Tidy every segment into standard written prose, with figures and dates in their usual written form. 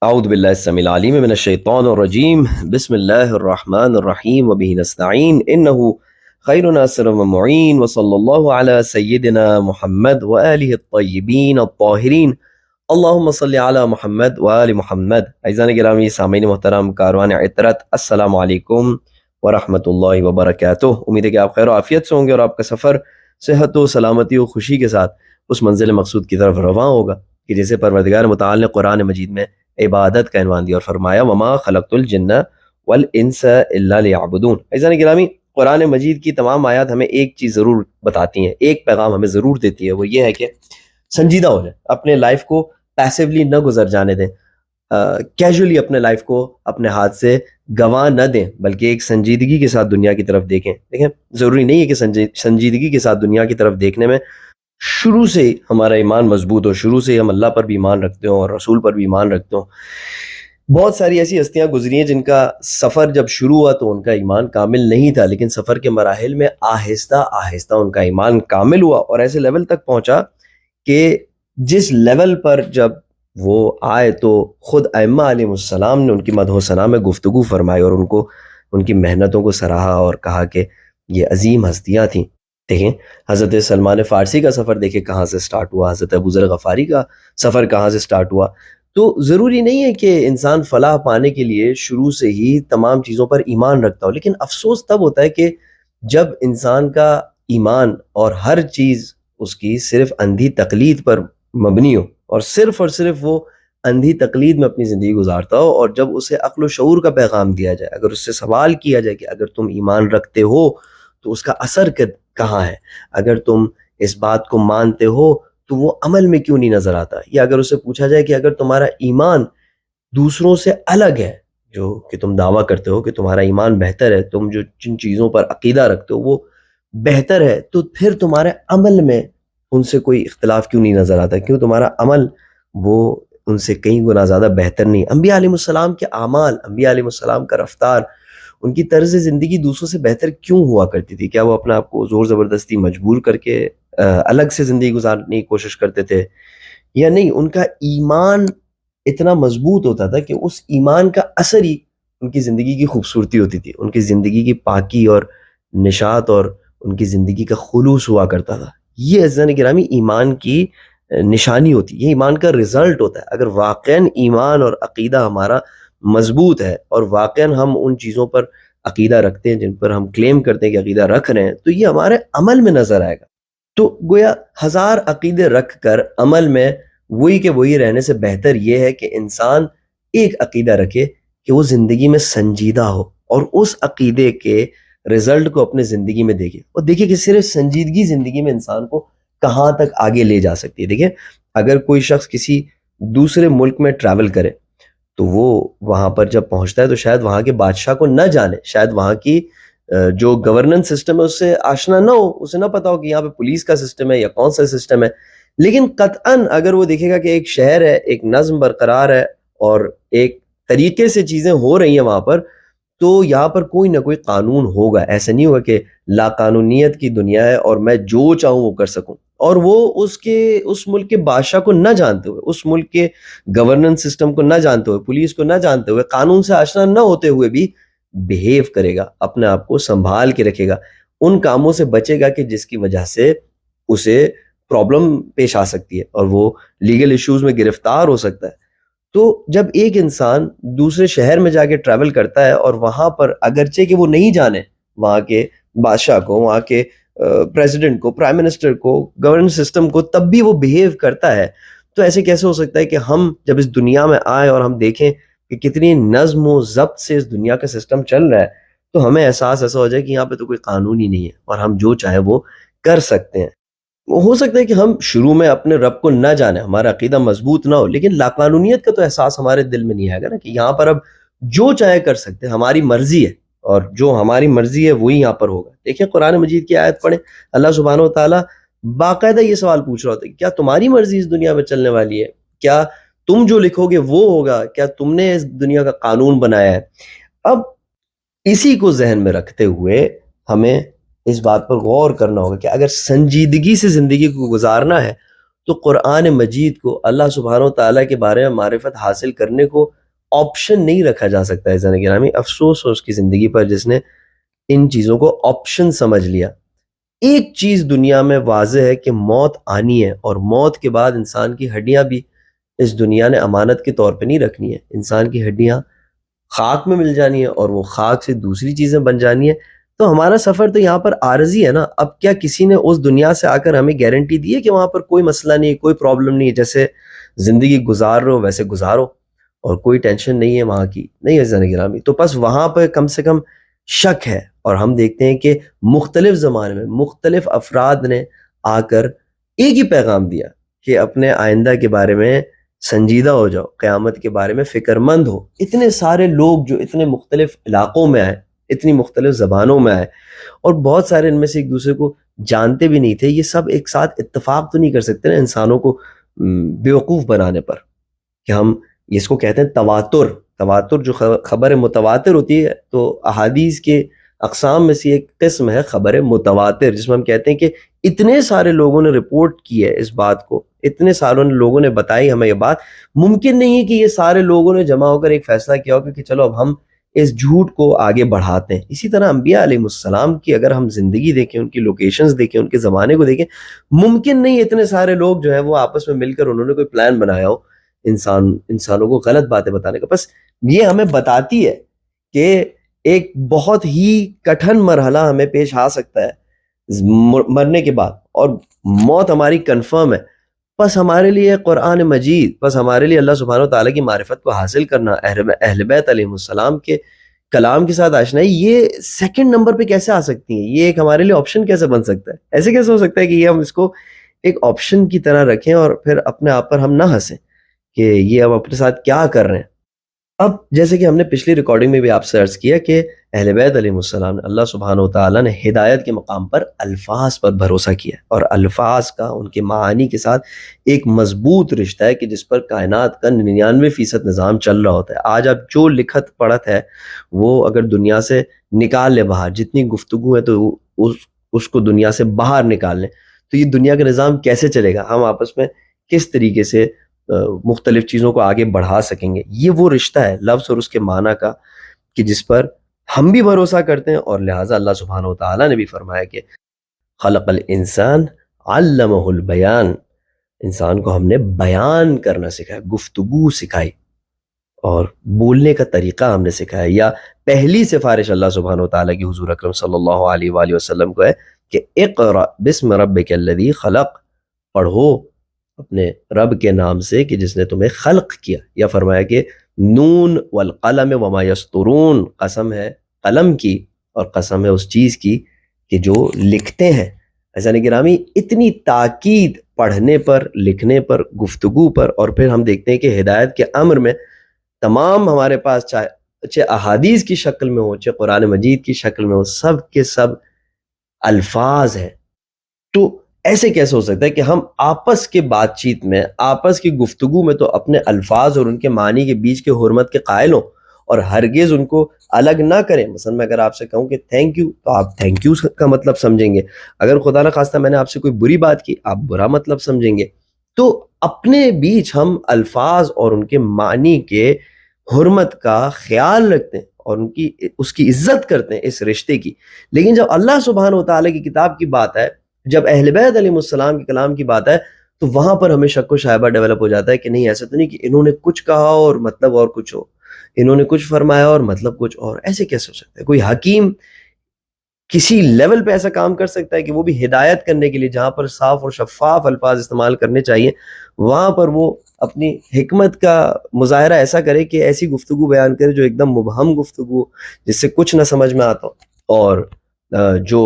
اعوذ باللہ السمیع العلیم من الشیطان الرجیم بسم اللہ الرحمن الرحیم وبہ نستعین انہ خیر ناصر ومعین وصلی اللہ علی سیدنا محمد وآلہ الطیبین الطاہرین اللہم صلی علی محمد وآل محمد۔ عزیزان گرامی، سامعین محترم، کاروان عطرت، السلام علیکم ورحمۃ اللہ وبرکاتہ۔ امید ہے کہ آپ خیر و عافیت سے ہوں گے اور آپ کا سفر صحت و سلامتی و خوشی کے ساتھ اس منزل مقصود کی طرف رواں ہوگا کہ جسے پروردگار متعال نے قرآن مجید میں عبادت کا عنوان دیا اور فرمایا وما خلقت الجن والانس الا لیعبدون۔ عزیزان گرامی، قرآن مجید کی تمام آیات ہمیں ایک چیز ضرور بتاتی ہیں، ایک پیغام ہمیں ضرور دیتی ہے، وہ یہ ہے کہ سنجیدہ ہو جائیں، اپنے لائف کو پیسیولی نہ گزر جانے دیں، کیجولی اپنے لائف کو اپنے ہاتھ سے گنوا نہ دیں، بلکہ ایک سنجیدگی کے ساتھ دنیا کی طرف دیکھیں۔ ضروری نہیں ہے کہ سنجیدگی کے ساتھ دنیا کی طرف دیکھنے میں شروع سے ہمارا ایمان مضبوط ہو، شروع سے ہم اللہ پر بھی ایمان رکھتے ہوں اور رسول پر بھی ایمان رکھتے ہوں۔ بہت ساری ایسی ہستیاں گزری ہیں جن کا سفر جب شروع ہوا تو ان کا ایمان کامل نہیں تھا، لیکن سفر کے مراحل میں آہستہ آہستہ ان کا ایمان کامل ہوا اور ایسے لیول تک پہنچا کہ جس لیول پر جب وہ آئے تو خود ائمہ علیہ السلام نے ان کی مدح و ثنا میں گفتگو فرمائی اور ان کی محنتوں کو سراہا اور کہا کہ یہ عظیم ہستیاں تھیں۔ دیکھیں، حضرت سلمان فارسی کا سفر دیکھیں کہاں سے سٹارٹ ہوا، حضرت ابوذر غفاری کا سفر کہاں سے سٹارٹ ہوا۔ تو ضروری نہیں ہے کہ انسان فلاح پانے کے لیے شروع سے ہی تمام چیزوں پر ایمان رکھتا ہو، لیکن افسوس تب ہوتا ہے کہ جب انسان کا ایمان اور ہر چیز اس کی صرف اندھی تقلید پر مبنی ہو اور صرف وہ اندھی تقلید میں اپنی زندگی گزارتا ہو، اور جب اسے عقل و شعور کا پیغام دیا جائے، اگر اس سے سوال کیا جائے کہ اگر تم ایمان رکھتے ہو تو اس کا اثر کہاں ہے، اگر تم اس بات کو مانتے ہو تو وہ عمل میں کیوں نہیں نظر آتا، یا اگر اسے پوچھا جائے کہ اگر تمہارا ایمان دوسروں سے الگ ہے، جو کہ تم دعویٰ کرتے ہو کہ تمہارا ایمان بہتر ہے، تم جو جن چیزوں پر عقیدہ رکھتے ہو وہ بہتر ہے، تو پھر تمہارے عمل میں ان سے کوئی اختلاف کیوں نہیں نظر آتا، کیوں تمہارا عمل وہ ان سے کئی گنا زیادہ بہتر نہیں۔ انبیاء علیہ السلام کے اعمال، انبیاء علیہ السلام کا رفتار، ان کی طرز زندگی دوسروں سے بہتر کیوں ہوا کرتی تھی؟ کیا وہ اپنا آپ کو زور زبردستی مجبور کر کے الگ سے زندگی گزارنے کی کوشش کرتے تھے، یا نہیں؟ ان کا ایمان اتنا مضبوط ہوتا تھا کہ اس ایمان کا اثر ہی ان کی زندگی کی خوبصورتی ہوتی تھی، ان کی زندگی کی پاکی اور نشاط اور ان کی زندگی کا خلوص ہوا کرتا تھا۔ یہ عزیزان گرامی ایمان کی نشانی ہوتی ہے، یہ ایمان کا رزلٹ ہوتا ہے۔ اگر واقعاً ایمان اور عقیدہ ہمارا مضبوط ہے اور واقعاً ہم ان چیزوں پر عقیدہ رکھتے ہیں جن پر ہم کلیم کرتے ہیں کہ عقیدہ رکھ رہے ہیں، تو یہ ہمارے عمل میں نظر آئے گا۔ تو گویا ہزار عقیدے رکھ کر عمل میں وہی کہ وہی رہنے سے بہتر یہ ہے کہ انسان ایک عقیدہ رکھے کہ وہ زندگی میں سنجیدہ ہو اور اس عقیدے کے رزلٹ کو اپنے زندگی میں دیکھے، اور دیکھے کہ صرف سنجیدگی زندگی میں انسان کو کہاں تک آگے لے جا سکتی ہے۔ دیکھیں، اگر کوئی شخص کسی دوسرے ملک میں ٹریول کرے تو وہ وہاں پر جب پہنچتا ہے تو شاید وہاں کے بادشاہ کو نہ جانے، شاید وہاں کی جو گورننس سسٹم ہے اس سے آشنا نہ ہو، اسے نہ پتا ہو کہ یہاں پہ پولیس کا سسٹم ہے یا کون سا سسٹم ہے، لیکن قطعاً اگر وہ دیکھے گا کہ ایک شہر ہے، ایک نظم برقرار ہے اور ایک طریقے سے چیزیں ہو رہی ہیں وہاں پر، تو یہاں پر کوئی نہ کوئی قانون ہوگا۔ ایسا نہیں ہوگا کہ لا قانونیت کی دنیا ہے اور میں جو چاہوں وہ کر سکوں، اور وہ اس ملک کے بادشاہ کو نہ جانتے ہوئے، اس ملک کے گورننس سسٹم کو نہ جانتے ہوئے، پولیس کو نہ جانتے ہوئے، قانون سے آشنا نہ ہوتے ہوئے بھی بیہیو کرے گا، اپنے آپ کو سنبھال کے رکھے گا، ان کاموں سے بچے گا کہ جس کی وجہ سے اسے پرابلم پیش آ سکتی ہے اور وہ لیگل ایشوز میں گرفتار ہو سکتا ہے۔ تو جب ایک انسان دوسرے شہر میں جا کے ٹریول کرتا ہے اور وہاں پر اگرچہ کہ وہ نہیں جانے وہاں کے بادشاہ کو، وہاں کے پریزیڈنٹ کو، پرائم منسٹر کو، گورننس سسٹم کو، تب بھی وہ بیہیو کرتا ہے، تو ایسے کیسے ہو سکتا ہے کہ ہم جب اس دنیا میں آئیں اور ہم دیکھیں کہ کتنی نظم و ضبط سے اس دنیا کا سسٹم چل رہا ہے، تو ہمیں احساس ایسا ہو جائے کہ یہاں پہ تو کوئی قانون ہی نہیں ہے اور ہم جو چاہے وہ کر سکتے ہیں۔ ہو سکتا ہے کہ ہم شروع میں اپنے رب کو نہ جانیں، ہمارا عقیدہ مضبوط نہ ہو، لیکن لاقانونیت کا تو احساس ہمارے دل میں نہیں آئے گا نا کہ یہاں پر اب جو چاہے کر سکتے ہیں، ہماری مرضی ہے اور جو ہماری مرضی ہے وہی یہاں پر ہوگا۔ دیکھیں قرآن مجید کی آیت پڑھیں، اللہ سبحانہ و تعالیٰ باقاعدہ یہ سوال پوچھ رہا ہوتا ہے کہ کیا تمہاری مرضی اس دنیا میں چلنے والی ہے؟ کیا تم جو لکھو گے وہ ہوگا؟ کیا تم نے اس دنیا کا قانون بنایا ہے؟ اب اسی کو ذہن میں رکھتے ہوئے ہمیں اس بات پر غور کرنا ہوگا کہ اگر سنجیدگی سے زندگی کو گزارنا ہے تو قرآن مجید کو اللہ سبحانہ و تعالیٰ کے بارے میں معرفت حاصل کرنے کو آپشن نہیں رکھا جا سکتا ہے. عزیزان گرامی، افسوس ہو اس کی زندگی پر جس نے ان چیزوں کو آپشن سمجھ لیا. ایک چیز دنیا میں واضح ہے کہ موت آنی ہے، اور موت کے بعد انسان کی ہڈیاں بھی اس دنیا نے امانت کے طور پہ نہیں رکھنی ہے. انسان کی ہڈیاں خاک میں مل جانی ہے اور وہ خاک سے دوسری چیزیں بن جانی ہے. تو ہمارا سفر تو یہاں پر عارضی ہے نا. اب کیا کسی نے اس دنیا سے آ کر ہمیں گارنٹی دی ہے کہ وہاں پر کوئی مسئلہ نہیں ہے، کوئی پرابلم نہیں ہے، جیسے زندگی گزار رہے ہو ویسے گزارو اور کوئی ٹینشن نہیں ہے وہاں کی؟ نہیں عزیزان گرامی. تو بس وہاں پہ کم سے کم شک ہے. اور ہم دیکھتے ہیں کہ مختلف زمانے میں مختلف افراد نے آ کر ایک ہی پیغام دیا کہ اپنے آئندہ کے بارے میں سنجیدہ ہو جاؤ، قیامت کے بارے میں فکر مند ہو. اتنے سارے لوگ جو اتنے مختلف علاقوں میں آئے، اتنی مختلف زبانوں میں آئے، اور بہت سارے ان میں سے ایک دوسرے کو جانتے بھی نہیں تھے. یہ سب ایک ساتھ اتفاق تو نہیں کر سکتے نا انسانوں کو بیوقوف بنانے پر، کہ ہم اس کو کہتے ہیں تواتر. تواتر جو خبر متواتر ہوتی ہے، تو احادیث کے اقسام میں سے ایک قسم ہے خبر متواتر، جس میں ہم کہتے ہیں کہ اتنے سارے لوگوں نے رپورٹ کی ہے اس بات کو، اتنے سارے لوگوں نے بتائی ہمیں یہ بات. ممکن نہیں ہے کہ یہ سارے لوگوں نے جمع ہو کر ایک فیصلہ کیا ہوگا کہ چلو اب ہم اس جھوٹ کو آگے بڑھاتے ہیں. اسی طرح انبیاء علیہ السلام کی اگر ہم زندگی دیکھیں، ان کی لوکیشنز دیکھیں، ان کے زمانے کو دیکھیں، ممکن نہیں اتنے سارے لوگ جو ہیں وہ آپس میں مل کر انہوں نے کوئی پلان بنایا ہو انسانوں کو غلط باتیں بتانے کا. بس یہ ہمیں بتاتی ہے کہ ایک بہت ہی کٹھن مرحلہ ہمیں پیش آ سکتا ہے مرنے کے بعد، اور موت ہماری کنفرم ہے. بس ہمارے لیے قرآن مجید، بس ہمارے لیے اللہ سبحانہ و تعالیٰ کی معرفت کو حاصل کرنا، اہل بیت علیہ السلام کے کلام کے ساتھ آشنائی، یہ سیکنڈ نمبر پہ کیسے آ سکتی ہیں؟ یہ ایک ہمارے لیے آپشن کیسے بن سکتا ہے؟ ایسے کیسے ہو سکتا ہے کہ یہ ہم اس کو ایک آپشن کی طرح رکھیں اور پھر اپنے آپ پر ہم نہ ہنسیں کہ یہ ہم اپنے ساتھ کیا کر رہے ہیں؟ اب جیسے کہ ہم نے پچھلی ریکارڈنگ میں بھی آپ سے عرض کیا کہ اہل بیت علیہ السلام نے اللہ سبحانہ و تعالیٰ نے ہدایت کے مقام پر الفاظ پر بھروسہ کیا، اور الفاظ کا ان کے معانی کے ساتھ ایک مضبوط رشتہ ہے کہ جس پر کائنات کا 99% نظام چل رہا ہوتا ہے. آج آپ جو لکھت پڑھت ہے وہ اگر دنیا سے نکال لیں باہر، جتنی گفتگو ہے تو اس کو دنیا سے باہر نکال لیں، تو یہ دنیا کا نظام کیسے چلے گا؟ ہم آپس میں کس طریقے سے مختلف چیزوں کو آگے بڑھا سکیں گے؟ یہ وہ رشتہ ہے لفظ اور اس کے معنی کا کہ جس پر ہم بھی بھروسہ کرتے ہیں، اور لہٰذا اللہ سبحانہ و تعالیٰ نے بھی فرمایا کہ خلق الانسان علمہ البیان، انسان کو ہم نے بیان کرنا سکھایا، گفتگو سکھائی اور بولنے کا طریقہ ہم نے سکھایا. یا پہلی سفارش اللہ سبحانہ و تعالیٰ کی حضور اکرم صلی اللہ علیہ وآلہ وسلم کو ہے کہ اقرأ بسم ربک الذی خلق، پڑھو اپنے رب کے نام سے کہ جس نے تمہیں خلق کیا. یا فرمایا کہ نون والقلم وما یسطرون، قسم ہے قلم کی اور قسم ہے اس چیز کی کہ جو لکھتے ہیں. عزیزان گرامی، اتنی تاکید پڑھنے پر، لکھنے پر، گفتگو پر. اور پھر ہم دیکھتے ہیں کہ ہدایت کے امر میں تمام ہمارے پاس چاہے احادیث کی شکل میں ہو، چاہے قرآن مجید کی شکل میں ہو، سب کے سب الفاظ ہیں. تو ایسے کیسے ہو سکتا ہے کہ ہم آپس کے بات چیت میں، آپس کی گفتگو میں تو اپنے الفاظ اور ان کے معنی کے بیچ کے حرمت کے قائل ہوں اور ہرگز ان کو الگ نہ کریں؟ مثلا میں اگر آپ سے کہوں کہ تھینک یو، تو آپ تھینک یو کا مطلب سمجھیں گے. اگر خدا نہ خواستہ میں نے آپ سے کوئی بری بات کی، آپ برا مطلب سمجھیں گے. تو اپنے بیچ ہم الفاظ اور ان کے معنی کے حرمت کا خیال رکھتے ہیں اور اس کی عزت کرتے ہیں، اس رشتے کی. لیکن جب اللہ سبحانہ و تعالیٰ کی کتاب کی بات ہے، جب اہل بیت علیہ السلام کے کلام کی بات ہے، تو وہاں پر ہمیں شک و شائبہ ڈیولپ ہو جاتا ہے کہ نہیں، ایسا تو نہیں کہ انہوں نے کچھ کہا اور مطلب اور کچھ ہو، انہوں نے کچھ فرمایا اور مطلب کچھ اور. ایسے کیسے ہو سکتا ہے؟ کوئی حکیم کسی لیول پہ ایسا کام کر سکتا ہے کہ وہ بھی ہدایت کرنے کے لیے جہاں پر صاف اور شفاف الفاظ استعمال کرنے چاہیے، وہاں پر وہ اپنی حکمت کا مظاہرہ ایسا کرے کہ ایسی گفتگو بیان کرے جو ایک دم مبہم گفتگو، جس سے کچھ نہ سمجھ میں آتا ہو اور جو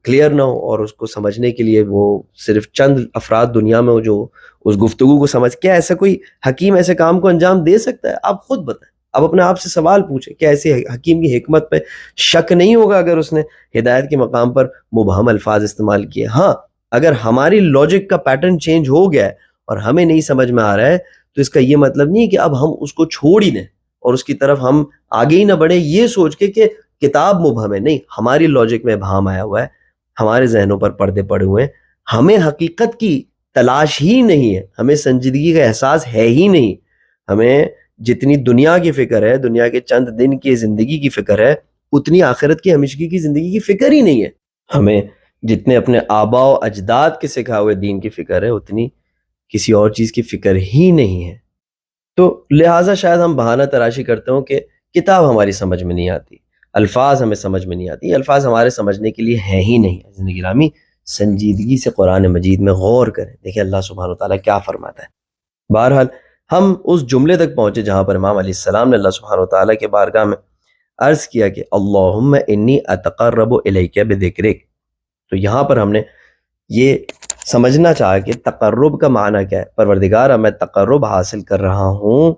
کلیئر نہ ہو، اور اس کو سمجھنے کے لیے وہ صرف چند افراد دنیا میں ہو جو اس گفتگو کو سمجھ. کیا ایسا کوئی حکیم ایسے کام کو انجام دے سکتا ہے؟ آپ خود بتائیں. آپ اپنے آپ سے سوال پوچھیں، کیا ایسے حکیم کی حکمت پہ شک نہیں ہوگا اگر اس نے ہدایت کے مقام پر مبہم الفاظ استعمال کیے؟ ہاں، اگر ہماری لاجک کا پیٹرن چینج ہو گیا ہے اور ہمیں نہیں سمجھ میں آ رہا ہے، تو اس کا یہ مطلب نہیں ہے کہ اب ہم اس کو چھوڑ ہی دیں اور اس کی طرف ہم آگے ہی نہ بڑھیں یہ سوچ کے کہ کتاب مبہم ہے. نہیں، ہماری لاجک میں ابہام آیا ہوا ہے، ہمارے ذہنوں پر پردے پڑے ہوئے ہیں. ہمیں حقیقت کی تلاش ہی نہیں ہے، ہمیں سنجیدگی کا احساس ہے ہی نہیں. ہمیں جتنی دنیا کی فکر ہے، دنیا کے چند دن کی زندگی کی فکر ہے، اتنی آخرت کی ہمیشگی کی زندگی کی فکر ہی نہیں ہے. ہمیں جتنے اپنے آباء و اجداد کے سکھائے ہوئے دین کی فکر ہے، اتنی کسی اور چیز کی فکر ہی نہیں ہے. تو لہٰذا شاید ہم بہانہ تراشی کرتے ہوں کہ کتاب ہماری سمجھ میں نہیں آتی، الفاظ ہمیں سمجھ میں نہیں آتی، الفاظ ہمارے سمجھنے کے لیے ہیں ہی نہیں. زندگی گرامی سنجیدگی سے قرآن مجید میں غور کریں، دیکھیں اللہ سبحانہ وتعالیٰ کیا فرماتا ہے. بہرحال ہم اس جملے تک پہنچے جہاں پر امام علیہ السلام نے اللہ سبحانہ وتعالیٰ کے بارگاہ میں عرض کیا کہ اللہم انی اتقرب الیک بذکرک. تو یہاں پر ہم نے یہ سمجھنا چاہا کہ تقرب کا معنی کیا ہے. پروردگار میں تقرب حاصل کر رہا ہوں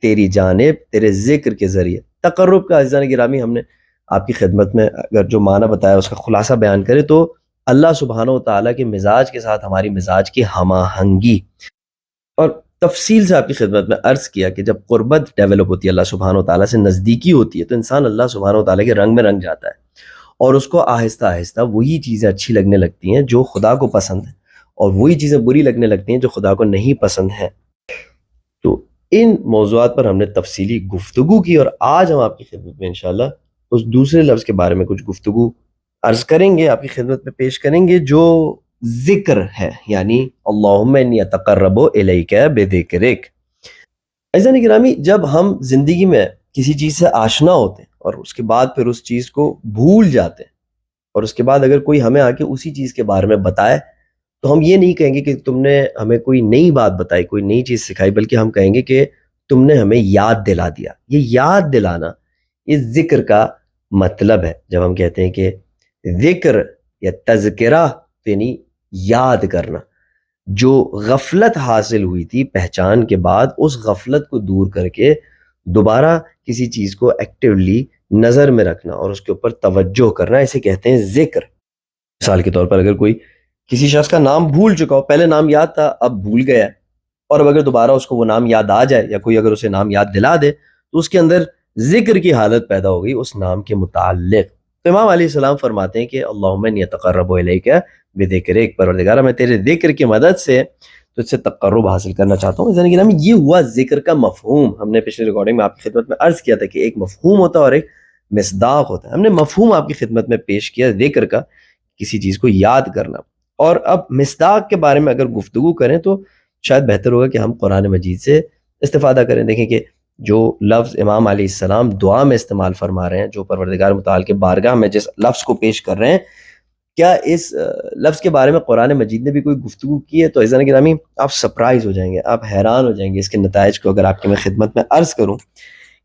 تیری جانب تیرے ذکر کے ذریعے. تقرب کا عزیزان گرامی ہم نے آپ کی خدمت میں اگر جو معنی بتایا اس کا خلاصہ بیان کرے تو اللہ سبحانہ وتعالیٰ کے مزاج کے ساتھ ہماری مزاج کی ہم آہنگی. اور تفصیل سے آپ کی خدمت میں عرض کیا کہ جب قربت ڈیولپ ہوتی ہے، اللہ سبحانہ وتعالیٰ سے نزدیکی ہوتی ہے، تو انسان اللہ سبحانہ وتعالیٰ کے رنگ میں رنگ جاتا ہے اور اس کو آہستہ آہستہ وہی چیزیں اچھی لگنے لگتی ہیں جو خدا کو پسند ہیں، اور وہی چیزیں بری لگنے لگتی ہیں جو خدا کو نہیں پسند ہیں. تو ان موضوعات پر ہم نے تفصیلی گفتگو کی، اور آج ہم آپ کی خدمت میں انشاءاللہ اس دوسرے لفظ کے بارے میں کچھ گفتگو عرض کریں گے، آپ کی خدمت میں پیش کریں گے، جو ذکر ہے، یعنی اللہم انی اتقرب الیک بذکرک. عزیزان گرامی جب ہم زندگی میں کسی چیز سے آشنا ہوتے ہیں اور اس کے بعد پھر اس چیز کو بھول جاتے ہیں، اور اس کے بعد اگر کوئی ہمیں آ کے اسی چیز کے بارے میں بتائے تو ہم یہ نہیں کہیں گے کہ تم نے ہمیں کوئی نئی بات بتائی، کوئی نئی چیز سکھائی، بلکہ ہم کہیں گے کہ تم نے ہمیں یاد دلا دیا. یہ یاد دلانا اس ذکر کا مطلب ہے. جب ہم کہتے ہیں کہ ذکر یا تذکرہ یعنی یاد کرنا، جو غفلت حاصل ہوئی تھی پہچان کے بعد، اس غفلت کو دور کر کے دوبارہ کسی چیز کو ایکٹیولی نظر میں رکھنا اور اس کے اوپر توجہ کرنا، اسے کہتے ہیں ذکر. مثال کے طور پر اگر کوئی کسی شخص کا نام بھول چکا ہو، پہلے نام یاد تھا اب بھول گیا ہے، اور اب اگر دوبارہ اس کو وہ نام یاد آ جائے یا کوئی اگر اسے نام یاد دلا دے تو اس کے اندر ذکر کی حالت پیدا ہو گئی اس نام کے متعلق. تو امام علیہ السلام فرماتے ہیں کہ اللہم انی اتقرب الیک بذکرک، پروردگارہ میں تیرے ذکر کی مدد سے تجھ سے تقرب حاصل کرنا چاہتا ہوں. زندگی میں یہ ہوا ذکر کا مفہوم. ہم نے پچھلی ریکارڈنگ میں آپ کی خدمت میں عرض کیا تھا کہ ایک مفہوم ہوتا ہے اور ایک مصداق ہوتا ہے. ہم نے مفہوم آپ کی خدمت میں پیش کیا ذکر کا، کسی چیز کو یاد کرنا. اور اب مصداق کے بارے میں اگر گفتگو کریں تو شاید بہتر ہوگا کہ ہم قرآن مجید سے استفادہ کریں. دیکھیں کہ جو لفظ امام علیہ السلام دعا میں استعمال فرما رہے ہیں، جو پروردگار متعال کے بارگاہ میں جس لفظ کو پیش کر رہے ہیں، کیا اس لفظ کے بارے میں قرآن مجید نے بھی کوئی گفتگو کی ہے؟ تو عزیزان گرامی آپ سرپرائز ہو جائیں گے، آپ حیران ہو جائیں گے اس کے نتائج کو اگر آپ کی میں خدمت میں عرض کروں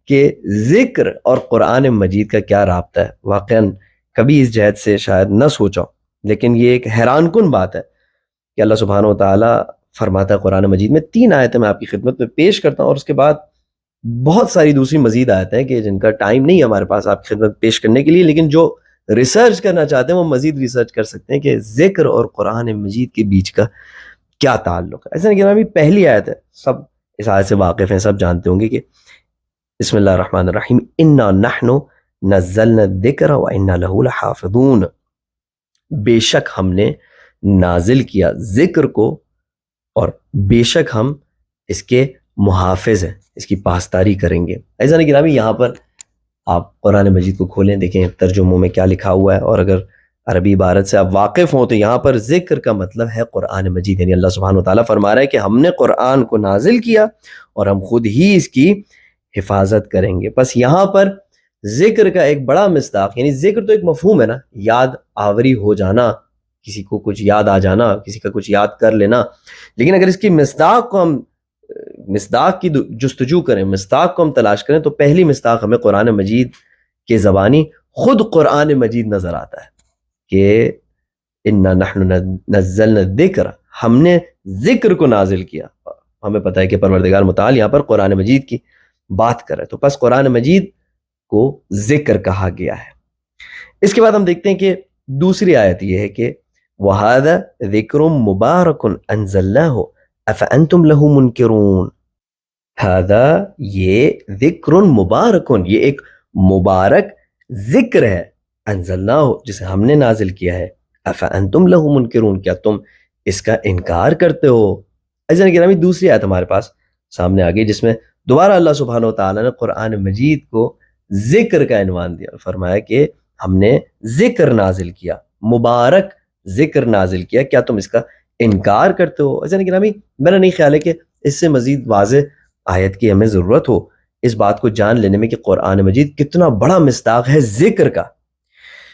کہ ذکر اور قرآن مجید کا کیا رابطہ ہے. واقعاً کبھی اس جہت سے شاید نہ سوچا، لیکن یہ ایک حیران کن بات ہے کہ اللہ سبحانہ وتعالیٰ فرماتا ہے قرآن مجید میں. 3 آیتیں میں آپ کی خدمت میں پیش کرتا ہوں اور اس کے بعد بہت ساری دوسری مزید آیتیں ہیں کہ جن کا ٹائم نہیں ہے ہمارے پاس آپ کی خدمت پیش کرنے کے لیے، لیکن جو ریسرچ کرنا چاہتے ہیں وہ مزید ریسرچ کر سکتے ہیں کہ ذکر اور قرآن مجید کے بیچ کا کیا تعلق ہے. ایسا نہیں کہ پہلی آیت ہے، سب اس آیت سے واقف ہیں، سب جانتے ہوں گے کہ بسم اللہ الرحمن الرحیم انا نحن نزلنا الذکر وانا لہ لحافظون. بے شک ہم نے نازل کیا ذکر کو اور بے شک ہم اس کے محافظ ہیں، اس کی پاسداری کریں گے. ایسا نہیں گرامی یہاں پر آپ قرآن مجید کو کھولیں، دیکھیں ترجموں میں کیا لکھا ہوا ہے، اور اگر عربی عبارت سے آپ واقف ہوں تو یہاں پر ذکر کا مطلب ہے قرآن مجید. یعنی اللہ سبحانہ وتعالیٰ فرما رہا ہے کہ ہم نے قرآن کو نازل کیا اور ہم خود ہی اس کی حفاظت کریں گے. بس یہاں پر ذکر کا ایک بڑا مصداق، یعنی ذکر تو ایک مفہوم ہے نا، یاد آوری ہو جانا، کسی کو کچھ یاد آ جانا، کسی کا کچھ یاد کر لینا. لیکن اگر اس کی مصداق کو ہم مصداق کی جستجو کریں، مصداق کو ہم تلاش کریں، تو پہلی مصداق ہمیں قرآن مجید کے زبانی خود قرآن مجید نظر آتا ہے کہ انا نحن نزلنا الذکر، ہم نے ذکر کو نازل کیا. ہمیں پتہ ہے کہ پروردگار متعال یہاں پر قرآن مجید کی بات کر رہے، تو پس قرآن مجید کو ذکر کہا گیا ہے. اس کے بعد ہم دیکھتے ہیں کہ دوسری آیت یہ ہے کہ وَهَذَا ذِكْرٌ مُبَارَكٌ أَنزَلْنَاهُ أَفَأَنْتُمْ لَهُ مُنْكِرُونَ. هذا یہ ذکر مبارکن، یہ ایک مبارک ذکر ہے، انزلناہ جسے ہم نے نازل کیا ہے. افانتم لہ منکرون، کیا تم اس کا انکار کرتے ہو۔ عزیزان گرامی دوسری آیت ہمارے پاس سامنے آ گئی جس میں دوبارہ اللہ سبحانہ و تعالیٰ نے قرآن مجید کو ذکر کا عنوان دیا، فرمایا کہ ہم نے ذکر نازل کیا، مبارک ذکر نازل کیا، کیا تم اس کا انکار کرتے ہو؟ عزیزان گرامی میرا نہیں خیال ہے کہ اس سے مزید واضح آیت کی ہمیں ضرورت ہو اس بات کو جان لینے میں کہ قرآن مجید کتنا بڑا مصداق ہے ذکر کا۔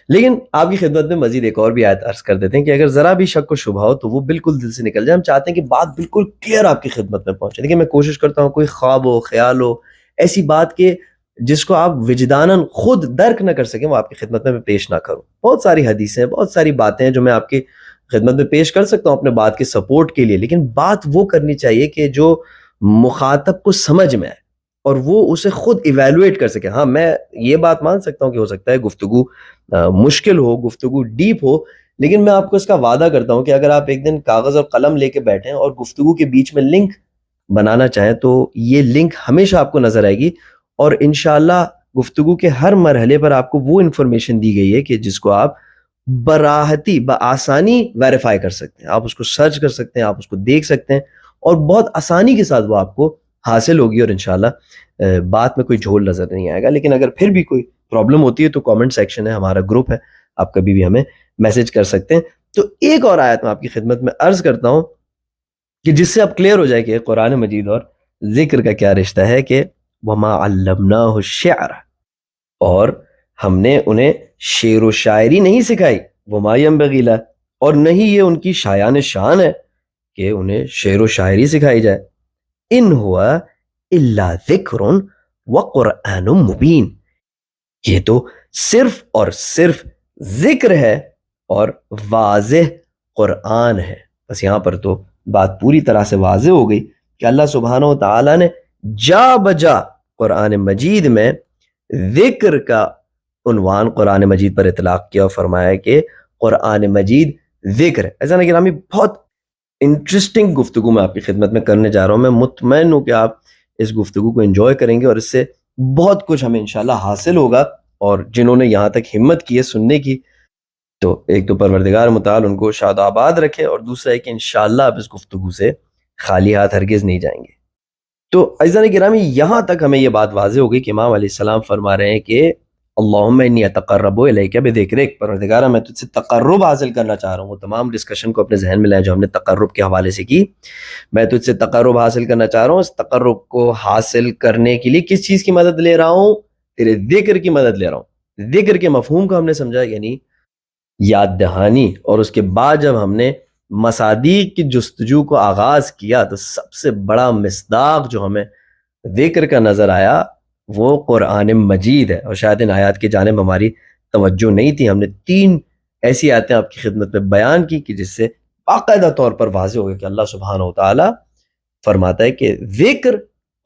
لیکن آپ کی خدمت میں مزید ایک اور بھی آیت عرض کر دیتے ہیں کہ اگر ذرا بھی شک و شبہ ہو تو وہ بالکل دل سے نکل جائے۔ ہم چاہتے ہیں کہ بات بالکل کلیئر آپ کی خدمت میں پہنچے۔ دیکھیں میں کوشش کرتا ہوں کوئی خواب ہو، خیال ہو، ایسی بات کہ جس کو آپ وجداناً خود درک نہ کر سکیں وہ آپ کی خدمت میں پیش نہ کروں۔ بہت ساری حدیثیں، بہت ساری باتیں ہیں جو میں آپ کی خدمت میں پیش کر سکتا ہوں اپنے بات کے سپورٹ کے لیے، لیکن بات وہ کرنی چاہیے کہ جو مخاطب کو سمجھ میں آئے اور وہ اسے خود ایویلویٹ کر سکے۔ ہاں میں یہ بات مان سکتا ہوں کہ ہو سکتا ہے گفتگو مشکل ہو، گفتگو ڈیپ ہو، لیکن میں آپ کو اس کا وعدہ کرتا ہوں کہ اگر آپ ایک دن کاغذ اور قلم لے کے بیٹھیں اور گفتگو کے بیچ میں لنک بنانا چاہیں تو یہ لنک ہمیشہ آپ کو نظر آئے گی، اور انشاءاللہ گفتگو کے ہر مرحلے پر آپ کو وہ انفارمیشن دی گئی ہے کہ جس کو آپ براحتی بآسانی ویریفائی کر سکتے ہیں، آپ اس کو سرچ کر سکتے ہیں، آپ اس کو دیکھ سکتے ہیں، اور بہت آسانی کے ساتھ وہ آپ کو حاصل ہوگی، اور انشاءاللہ بات میں کوئی جھول نظر نہیں آئے گا۔ لیکن اگر پھر بھی کوئی پرابلم ہوتی ہے تو کامنٹ سیکشن ہے، ہمارا گروپ ہے، آپ کبھی بھی ہمیں میسج کر سکتے ہیں۔ تو ایک اور آیت میں آپ کی خدمت میں عرض کرتا ہوں کہ جس سے اب کلیئر ہو جائے کہ قرآن مجید اور ذکر کا کیا رشتہ ہے، کہ وَمَا عَلَّمْنَاهُ الشِّعْرَ، اور ہم نے انہیں شعر و شاعری نہیں سکھائی، وَمَا يَنبَغِي لَهُ، اور نہیں یہ ان کی شایان شان ہے کہ انہیں شعر و شاعری سکھائی جائے۔ ان ہوا الا ذکر وقرآن مبین، یہ تو صرف اور صرف ذکر ہے اور واضح قرآن ہے۔ بس یہاں پر تو بات پوری طرح سے واضح ہو گئی کہ اللہ سبحانہ و تعالیٰ نے جا بجا قرآن مجید میں ذکر کا عنوان قرآن مجید پر اطلاق کیا اور فرمایا کہ قرآن مجید ذکر ہے۔ ایسا نہیں گرامی بہت انٹرسٹنگ گفتگو میں آپ کی خدمت میں کرنے جا رہا ہوں، میں مطمئن ہوں کہ آپ اس گفتگو کو انجوائے کریں گے اور اس سے بہت کچھ ہمیں انشاءاللہ حاصل ہوگا، اور جنہوں نے یہاں تک ہمت کی ہے سننے کی تو ایک تو پروردگار متعال ان کو شاد آباد رکھے، اور دوسرا ہے کہ انشاءاللہ آپ اس گفتگو سے خالی ہاتھ ہرگز نہیں جائیں گے۔ تو عزیزان گرامی یہاں تک ہمیں یہ بات واضح ہو گئی کہ امام علیہ السلام فرما رہے ہیں کہ اللہم انی اتقرب الیک بذکرک، پروردگارہ میں تجھ سے تقرب حاصل کرنا چاہ رہا ہوں۔ وہ تمام ڈسکشن کو اپنے ذہن میں لائیں جو ہم نے تقرب کے حوالے سے کی۔ میں تجھ سے تقرب حاصل کرنا چاہ رہا ہوں، اس تقرب کو حاصل کرنے کے لیے کس چیز کی مدد لے رہا ہوں؟ تیرے ذکر کی مدد لے رہا ہوں۔ ذکر کے مفہوم کو ہم نے سمجھا، یعنی یاد دہانی، اور اس کے بعد جب ہم نے مصادیق کی جستجو کو آغاز کیا تو سب سے بڑا مصداق جو ہمیں ذکر کا نظر آیا وہ قرآن مجید ہے، اور شاید ان آیات کی جانب ہماری توجہ نہیں تھی۔ ہم نے 3 ایسی آیتیں آپ کی خدمت میں بیان کی کہ جس سے باقاعدہ طور پر واضح ہو گیا کہ اللہ سبحانہ و تعالیٰ فرماتا ہے کہ ذکر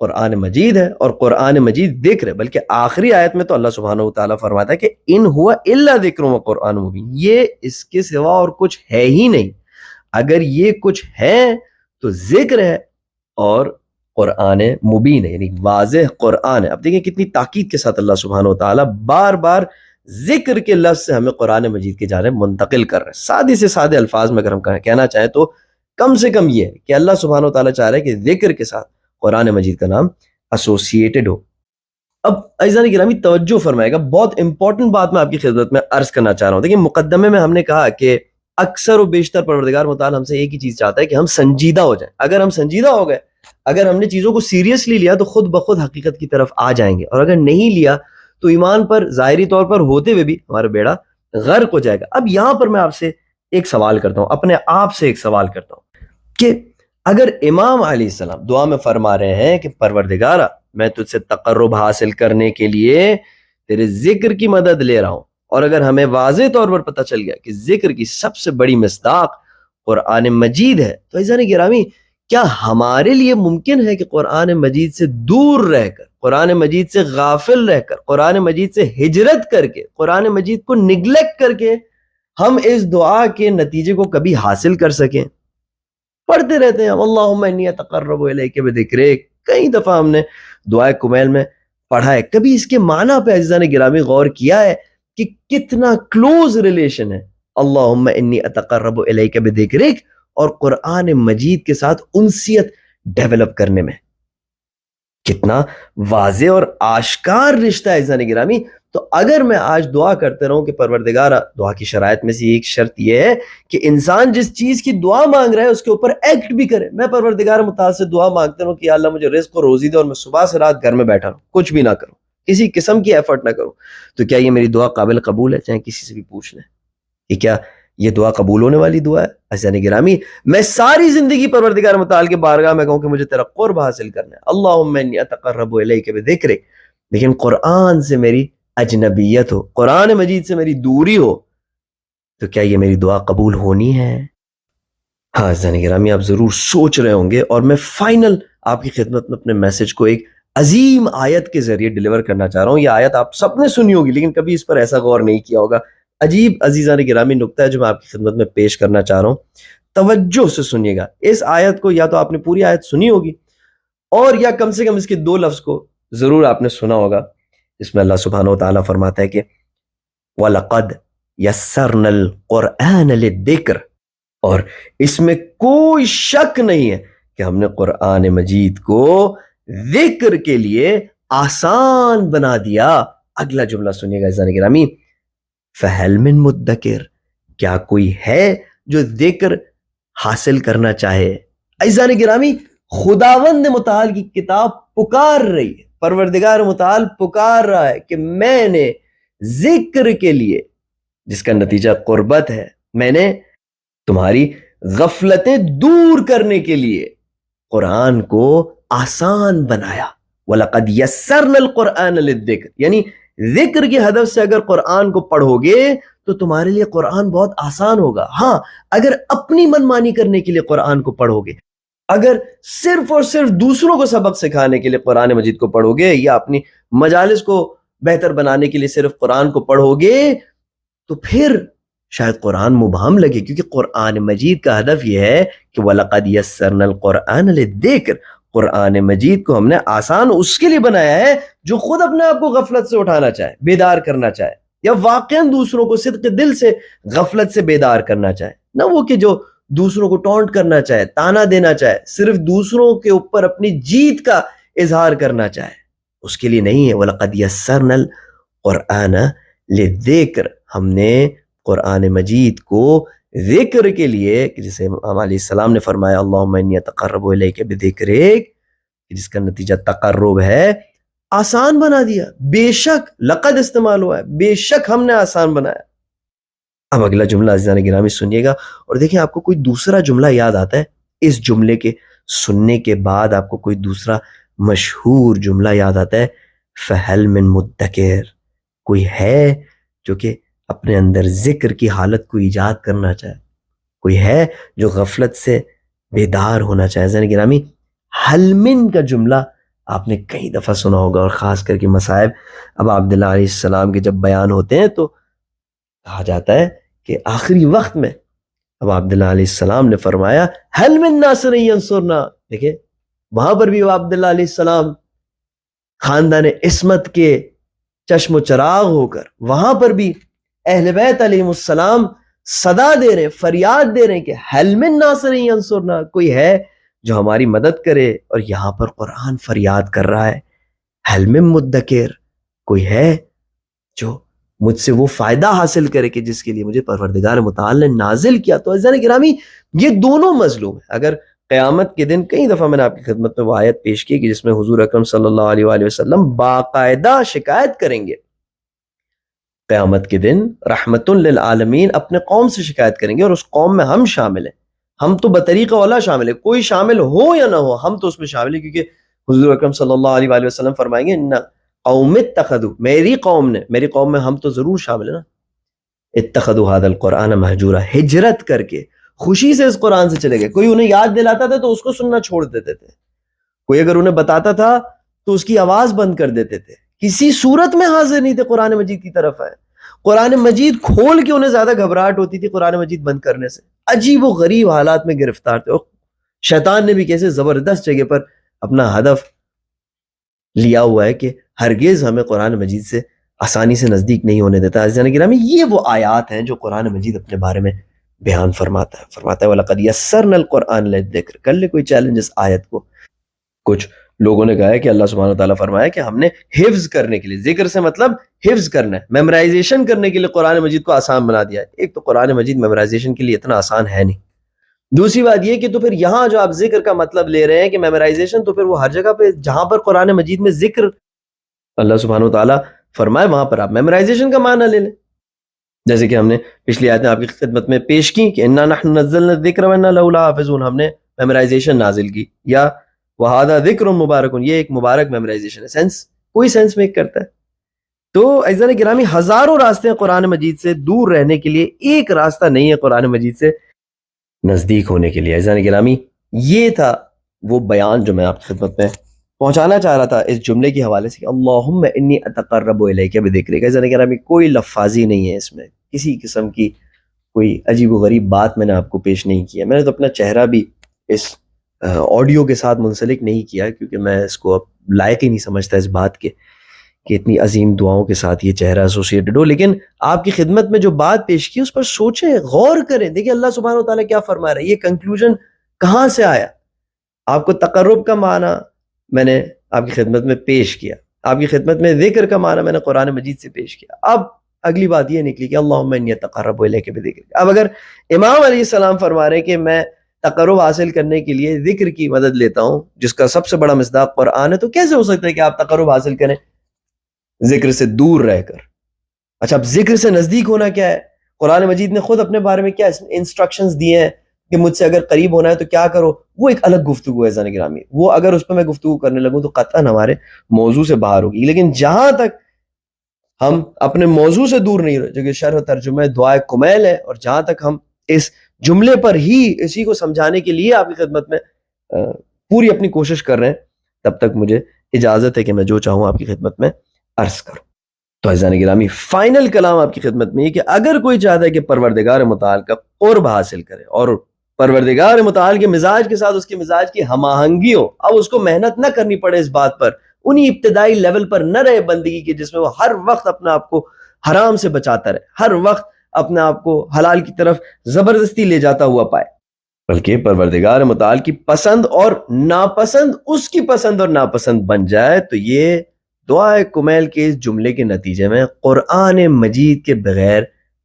قرآن مجید ہے اور قرآن مجید ذکر ہے، بلکہ آخری آیت میں تو اللہ سبحانہ و تعالیٰ فرماتا ہے کہ ان ہوا الا ذکر و قرآن مبین، یہ اس کے سوا اور کچھ ہے ہی نہیں۔ اگر یہ کچھ ہے تو ذکر ہے اور قرآن مبین ہے، یعنی واضح قرآن ہے۔ اب دیکھیں کتنی تاکید کے ساتھ اللہ سبحانہ و تعالیٰ بار بار ذکر کے لفظ سے ہمیں قرآن مجید کی جانب منتقل کر رہے ہیں۔ سادے سے سادے الفاظ میں اگر ہم کہنا چاہیں تو کم سے کم یہ ہے کہ اللہ سبحانہ و تعالیٰ چاہ رہے ہیں کہ ذکر کے ساتھ قرآن مجید کا نام ایسوسیٹڈ ہو۔ اب عزیزان گرامی توجہ فرمائے گا، بہت امپورٹنٹ بات میں آپ کی خدمت میں عرض کرنا چاہ رہا ہوں۔ دیکھیں مقدمے میں ہم نے کہا کہ اکثر و بیشتر پروردگار متعال ہم سے ایک ہی چیز چاہتا ہے کہ ہم سنجیدہ ہو جائیں۔ اگر ہم سنجیدہ ہو گئے، اگر ہم نے چیزوں کو سیریسلی لیا تو خود بخود حقیقت کی طرف آ جائیں گے، اور اگر نہیں لیا تو ایمان پر ظاہری طور پر ہوتے ہوئے بھی ہمارا بیڑا غرق ہو جائے گا۔ اب یہاں پر میں آپ سے ایک سوال کرتا ہوں، اپنے آپ سے ایک سوال کرتا ہوں کہ اگر امام علیہ السلام دعا میں فرما رہے ہیں کہ پروردگارہ میں تجھ سے تقرب حاصل کرنے کے لیے تیرے ذکر کی مدد لے رہا ہوں، اور اگر ہمیں واضح طور پر پتہ چل گیا کہ ذکر کی سب سے بڑی مصداق قرآن مجید ہے، تو عزیزان گرامی کیا ہمارے لیے ممکن ہے کہ قرآن مجید سے دور رہ کر، قرآن مجید سے غافل رہ کر، قرآن مجید سے ہجرت کر کے، قرآن مجید کو نگلیکٹ کر کے ہم اس دعا کے نتیجے کو کبھی حاصل کر سکیں؟ پڑھتے رہتے ہیں اللہم انی اتقرب الیک بذکرک، کئی دفعہ ہم نے دعائے کمیل میں پڑھا ہے، کبھی اس کے معنی پہ عزیزان گرامی غور کیا ہے کہ کتنا کلوز ریلیشن ہے اللہم انی اتقرب الیک بذکرک اور قرآن مجید کے ساتھ انسیت ڈیولپ کرنے میں. کتنا واضح اور آشکار رشتہ ہے عزیزان گرامی. تو اگر میں آج دعا کرتے رہوں کہ پروردگار، دعا کی شرائط میں سے ایک شرط یہ ہے کہ انسان جس چیز کی دعا مانگ رہا ہے اس کے اوپر ایکٹ بھی کرے. میں پروردگار متعال سے دعا مانگتا رہوں کہ یا اللہ مجھے رزق و روزی دے اور میں صبح سے رات گھر میں بیٹھا رہوں، کچھ بھی نہ کروں، کسی قسم کی ایفرٹ نہ کروں، تو کیا یہ میری دعا قابل قبول ہے؟ چاہے کسی سے بھی پوچھ لیں کہ کیا یہ دعا قبول ہونے والی دعا ہے؟ عزیزان گرامی، میں ساری زندگی پروردگار متعال کے بارگاہ میں کہوں کہ مجھے تیرا قرب حاصل کرنا ہے، اللہم انی اتقرب الیک بذکرک، لیکن قرآن سے میری اجنبیت ہو، قرآن مجید سے میری دوری ہو، تو کیا یہ میری دعا قبول ہونی ہے؟ ہاں عزیزان گرامی، آپ ضرور سوچ رہے ہوں گے، اور میں فائنل آپ کی خدمت میں اپنے میسج کو ایک عظیم آیت کے ذریعے ڈیلیور کرنا چاہ رہا ہوں. یہ آیت آپ سب نے سنی ہوگی لیکن کبھی اس پر ایسا غور نہیں کیا ہوگا. عجیب عزیزان گرامی نکتہ ہے جو میں آپ کی خدمت میں پیش کرنا چاہ رہا ہوں، توجہ سے سنیے گا. اس آیت کو یا تو آپ نے پوری آیت سنی ہوگی اور یا کم سے کم اس کے 2 لفظ کو ضرور آپ نے سنا ہوگا. اس میں اللہ سبحانہ وتعالیٰ فرماتا ہے کہ وَلَقَدْ يَسَّرْنَا الْقُرْآنَ لِلذِّكْرِ، اور اس میں کوئی شک نہیں ہے کہ ہم نے قرآن مجید کو ذکر کے لیے آسان بنا دیا. اگلا جملہ سنیے گا عزیزان گرامی، فَهَلْ مِن مُدَّكِرٍ، کیا کوئی ہے جو ذکر حاصل کرنا چاہے؟ عزیزان گرامی، خداوند متعال کی کتاب پکار رہی ہے، پروردگار متعال پکار رہا ہے کہ میں نے ذکر کے لیے، جس کا نتیجہ قربت ہے، میں نے تمہاری غفلتیں دور کرنے کے لیے قرآن کو آسان بنایا. وَلَقَدْ يَسَّرْنَا الْقُرْآنَ لِلذِّكْرِ، یعنی ذکر کی ہدف سے اگر قرآن کو پڑھو گے تو تمہارے لیے قرآن بہت آسان ہوگا. ہاں، اگر اپنی منمانی کرنے کے لیے قرآن کو پڑھو گے، اگر صرف اور صرف دوسروں کو سبق سکھانے کے لیے قرآن مجید کو پڑھو گے یا اپنی مجالس کو بہتر بنانے کے لیے صرف قرآن کو پڑھو گے تو پھر شاید قرآن مبہم لگے، کیونکہ قرآن مجید کا ہدف یہ ہے کہ وَلَقَدْ يَسَّرْنَا الْقُرْآنَ لِلذِّكْرِ، قرآن مجید کو ہم نے آسان اس کے لیے بنایا ہے جو خود اپنے آپ کو غفلت سے اٹھانا چاہے، بیدار کرنا چاہے، یا واقعاً دوسروں کو صدق دل سے غفلت سے بیدار کرنا چاہے، نہ وہ کہ جو دوسروں کو ٹونٹ کرنا چاہے، تانا دینا چاہے، صرف دوسروں کے اوپر اپنی جیت کا اظہار کرنا چاہے، اس کے لیے نہیں ہے. وَلَقَدْ يَسَّرْنَا الْقُرْآنَ لِلذِّكْرِ، ہم نے قرآن مجید کو ذکر کے لیے، کہ جسے امام علیہ السلام نے فرمایا اللہم انی اتقرب الیک بذکرک، جس کا نتیجہ تقرب ہے، آسان بنا دیا. بے شک لقد استعمال ہوا ہے، بے شک ہم نے آسان بنایا. اب اگلا جملہ عزیزان گرامی سنیے گا اور دیکھیں آپ کو کوئی دوسرا جملہ یاد آتا ہے اس جملے کے سننے کے بعد، آپ کو کوئی دوسرا مشہور جملہ یاد آتا ہے، فَهَلْ مِن مُدَّكِرٍ، کوئی ہے جو کہ اپنے اندر ذکر کی حالت کو ایجاد کرنا چاہے، کوئی ہے جو غفلت سے بیدار ہونا چاہے. عزیزان گرامی، حل من کا جملہ آپ نے کئی دفعہ سنا ہوگا، اور خاص کر کے مصائب ابا عبداللہ علیہ السلام کے جب بیان ہوتے ہیں تو کہا جاتا ہے کہ آخری وقت میں ابا عبداللہ علیہ السلام نے فرمایا حل من ناصر ینصرنا. دیکھیں وہاں پر بھی ابا عبداللہ علیہ السلام خاندان عصمت کے چشم و چراغ ہو کر، وہاں پر بھی اہل بیت علیہ السلام صدا دے رہے ہیں، فریاد دے رہے ہیں کہ حل من ناصر ینصرنا، کوئی ہے جو ہماری مدد کرے. اور یہاں پر قرآن فریاد کر رہا ہے حل من مدکر، کوئی ہے جو مجھ سے وہ فائدہ حاصل کرے کہ جس کے لیے مجھے پروردگار متعال نے نازل کیا. تو عزیزان گرامی، یہ دونوں مظلوم ہیں. اگر قیامت کے دن، کئی دفعہ میں نے آپ کی خدمت میں وہ آیت پیش کی کہ جس میں حضور اکرم صلی اللہ علیہ وآلہ وسلم باقاعدہ شکایت کریں گے. قیامت کے دن رحمت للعالمین اپنے قوم سے شکایت کریں گے، اور اس قوم میں ہم شامل ہیں. ہم تو بطریق اولا شامل ہیں، کوئی شامل ہو یا نہ ہو ہم تو اس میں شامل ہیں، کیونکہ حضور اکرم صلی اللہ علیہ وآلہ وسلم فرمائیں گے ان قوم اتخذوا، میری قوم نے، میری قوم میں ہم تو ضرور شامل ہیں نا، اتخذوا هذا القرآن مہجورا، ہجرت کر کے خوشی سے اس قرآن سے چلے گئے. کوئی انہیں یاد دلاتا تھا تو اس کو سننا چھوڑ دیتے تھے، کوئی اگر انہیں بتاتا تھا تو اس کی آواز بند کر دیتے تھے، کسی صورت میں حاضر نہیں تھے قرآن مجید کی طرف آئے. قرآن مجید کھول کے انہیں زیادہ گھبراہٹ ہوتی تھی قرآن مجید بند کرنے سے. عجیب و غریب حالات میں گرفتار تھے. شیطان نے بھی کیسے زبردست جگہ پر اپنا ہدف لیا ہوا ہے کہ ہرگز ہمیں قرآن مجید سے آسانی سے نزدیک نہیں ہونے دیتا. عزیزان گرامی، یہ وہ آیات ہیں جو قرآن مجید اپنے بارے میں بیان فرماتا ہے وَلَقَدْ يَسَّرْنَا الْقُرْآنَ لِلذِّكْرِ. کر لے کوئی چیلنج اس آیت کو. کچھ لوگوں نے کہا ہے کہ اللہ سبحانہ وتعالیٰ فرمایا کہ ہم نے حفظ کرنے کے لیے، ذکر سے مطلب حفظ کرنا ہے، میمورائزیشن کرنے کے لیے قرآن مجید کو آسان بنا دیا ہے. ایک تو قرآن مجید میمورائزیشن کے لیے اتنا آسان ہے نہیں. دوسری بات یہ کہ تو پھر یہاں جو آپ ذکر کا مطلب لے رہے ہیں کہ میمورائزیشن، تو پھر وہ ہر جگہ پہ جہاں پر قرآن مجید میں ذکر اللہ سبحانہ وتعالیٰ فرمائے وہاں پر آپ میمورائزیشن کا معنی لے لیں. جیسے کہ ہم نے پچھلی آیتیں آپ کی خدمت میں پیش کی کہ انا نحن نزلنا الذکر وانا لہ لحافظون، ہم نے میمورائزیشن نازل کی. یا وہذا ذکر مبارک، یہ ایک مبارک میمورائزیشن ہے. سینس کوئی سینس میک کرتا ہے. تو عزیزان گرامی، ہزاروں راستے ہیں قرآن مجید سے دور رہنے کے لیے، ایک راستہ نہیں ہے قرآن مجید سے نزدیک ہونے کے لیے. عزیزان گرامی، یہ تھا وہ بیان جو میں آپ کی خدمت میں پہنچانا چاہ رہا تھا اس جملے کے حوالے سے کہ اللہم انی اتقرب الیک بذکرک. عزیزان گرامی، کوئی لفاظی نہیں ہے اس میں، کسی قسم کی کوئی عجیب و غریب بات میں نے آپ کو پیش نہیں کیا. میں نے تو اپنا چہرہ بھی اس آڈیو کے ساتھ منسلک نہیں کیا، کیونکہ میں اس کو اب لائق ہی نہیں سمجھتا اس بات کے کہ اتنی عظیم دعاؤں کے ساتھ یہ چہرہ ایسوسیٹڈ ہو. لیکن آپ کی خدمت میں جو بات پیش کی اس پر سوچیں، غور کریں، دیکھیں اللہ سبحانہ وتعالیٰ کیا فرما رہا ہے، یہ کنکلوژن کہاں سے آیا. آپ کو تقرب کا معنی میں نے آپ کی خدمت میں پیش کیا، آپ کی خدمت میں ذکر کا معنی میں نے قرآن مجید سے پیش کیا. اب اگلی بات یہ نکلی کہ اللہم انی اتقرب الیک بذکرک. اب اگر امام علیہ السلام فرما رہے ہیں کہ میں تقرب حاصل کرنے کے لیے ذکر کی مدد لیتا ہوں، جس کا سب سے بڑا مصداق قرآن ہے، تو کیسے ہو سکتا ہے کہ آپ تقرب حاصل کریں ذکر سے دور رہ کر؟ اچھا، اب ذکر سے نزدیک ہونا کیا ہے؟ قرآن مجید نے خود اپنے بارے میں کیا انسٹرکشنز دیے ہیں کہ مجھ سے اگر قریب ہونا ہے تو کیا کرو. وہ ایک الگ گفتگو ہے زن گرامی، وہ اگر اس پہ میں گفتگو کرنے لگوں تو قطعاً ہمارے موضوع سے باہر ہوگی. لیکن جہاں تک ہم اپنے موضوع سے دور نہیں رہے، جو کہ شرح ترجمہ دعائے کمیل ہے، اور جہاں تک ہم اس جملے پر ہی اسی کو سمجھانے کے لیے آپ کی خدمت میں پوری اپنی کوشش کر رہے ہیں، تب تک مجھے اجازت ہے کہ میں جو چاہوں آپ کی خدمت میں عرض کروں. تو عزیزان گرامی، فائنل کلام آپ کی خدمت میں یہ کہ اگر کوئی چاہتا ہے کہ پروردگار متعال کا قرب حاصل کرے اور پروردگار متعال کے مزاج کے ساتھ اس کے مزاج کی ہم آہنگی ہو، اب اس کو محنت نہ کرنی پڑے اس بات پر، انہی ابتدائی لیول پر نہ رہے بندگی کی جس میں وہ ہر وقت اپنے آپ کو حرام سے بچاتا رہے، ہر وقت اپنے آپ کو حلال کی طرف زبردستی لے جاتا ہوا پائے، بلکہ پروردگار متعال کی پسند اور ناپسند اس کی پسند اور ناپسند بن جائے. تو یہ دعائے کمیل کے اس جملے کے نتیجے میں قرآن مجید کے بغیر